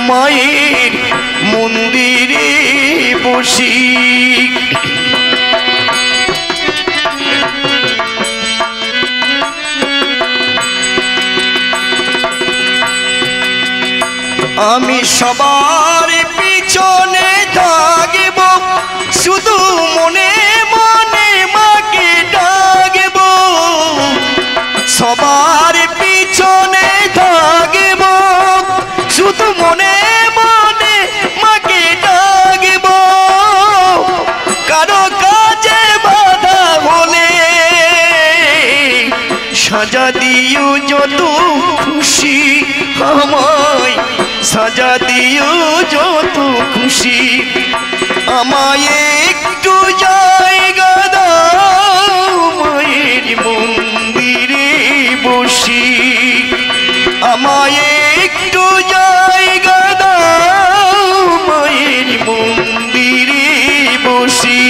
মায়ের মন্দিরে বসি। আমি সবার পিছনে থাকব, শুধু মনে মনে মাকে ডাকব, সবার পিছনে থাকব, শুধু মনে মনে মাকে ডাকব, কারো কাজে বাধা হলে সাজা দিও যত খুশি, আমায় সাজা দিও যত খুশি, আমায় একটু জায়গা দাও মায়ের মন্দিরে বসি, আমায় একটু জায়গা দাও মায়ের মন্দিরে বসি।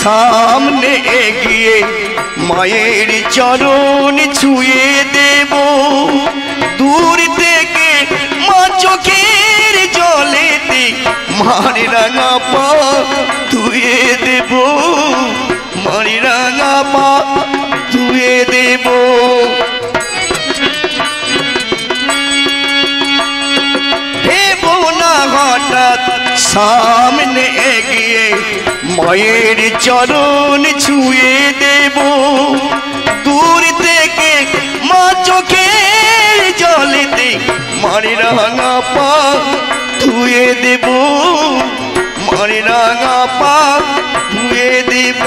সামনে এগিয়ে মায়ের চরণ ছুঁয়ে দেব দূর থেকে মা চোখের জলেতে মার রাঙা পা ধুয়ে দেব মার রাঙা পা ধুয়ে দেব হঠাৎ সামনে এগিয়ে মায়ের চরণ ছুঁয়ে দেব দূর থেকে মা চোখের জলেতে মার রাঙা পা ধুয়ে দেব মার রাঙা পা ধুয়ে দেব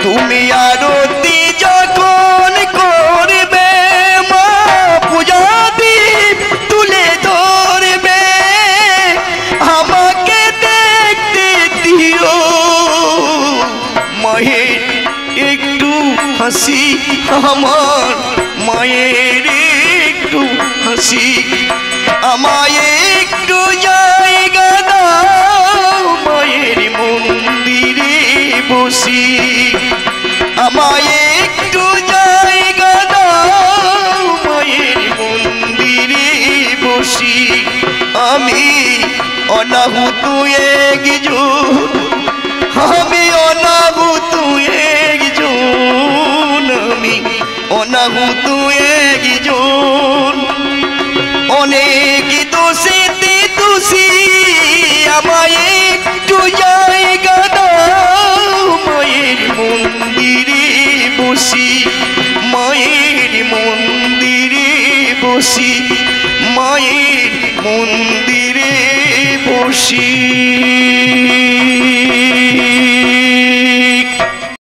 তুমি আরতি যখন করবে পূজা দীপ তুলে ধরবে আমাকে দেখতে দিও মায়ের একটু হাসি আমার মায়ের একটু হাসি আমায় একটু জায়গা দাও মায়ের মন্দিরে বসি আমায় একটু জায়গা দাও মায়ের মন্দিরে বসি আমি অনাহুত একজন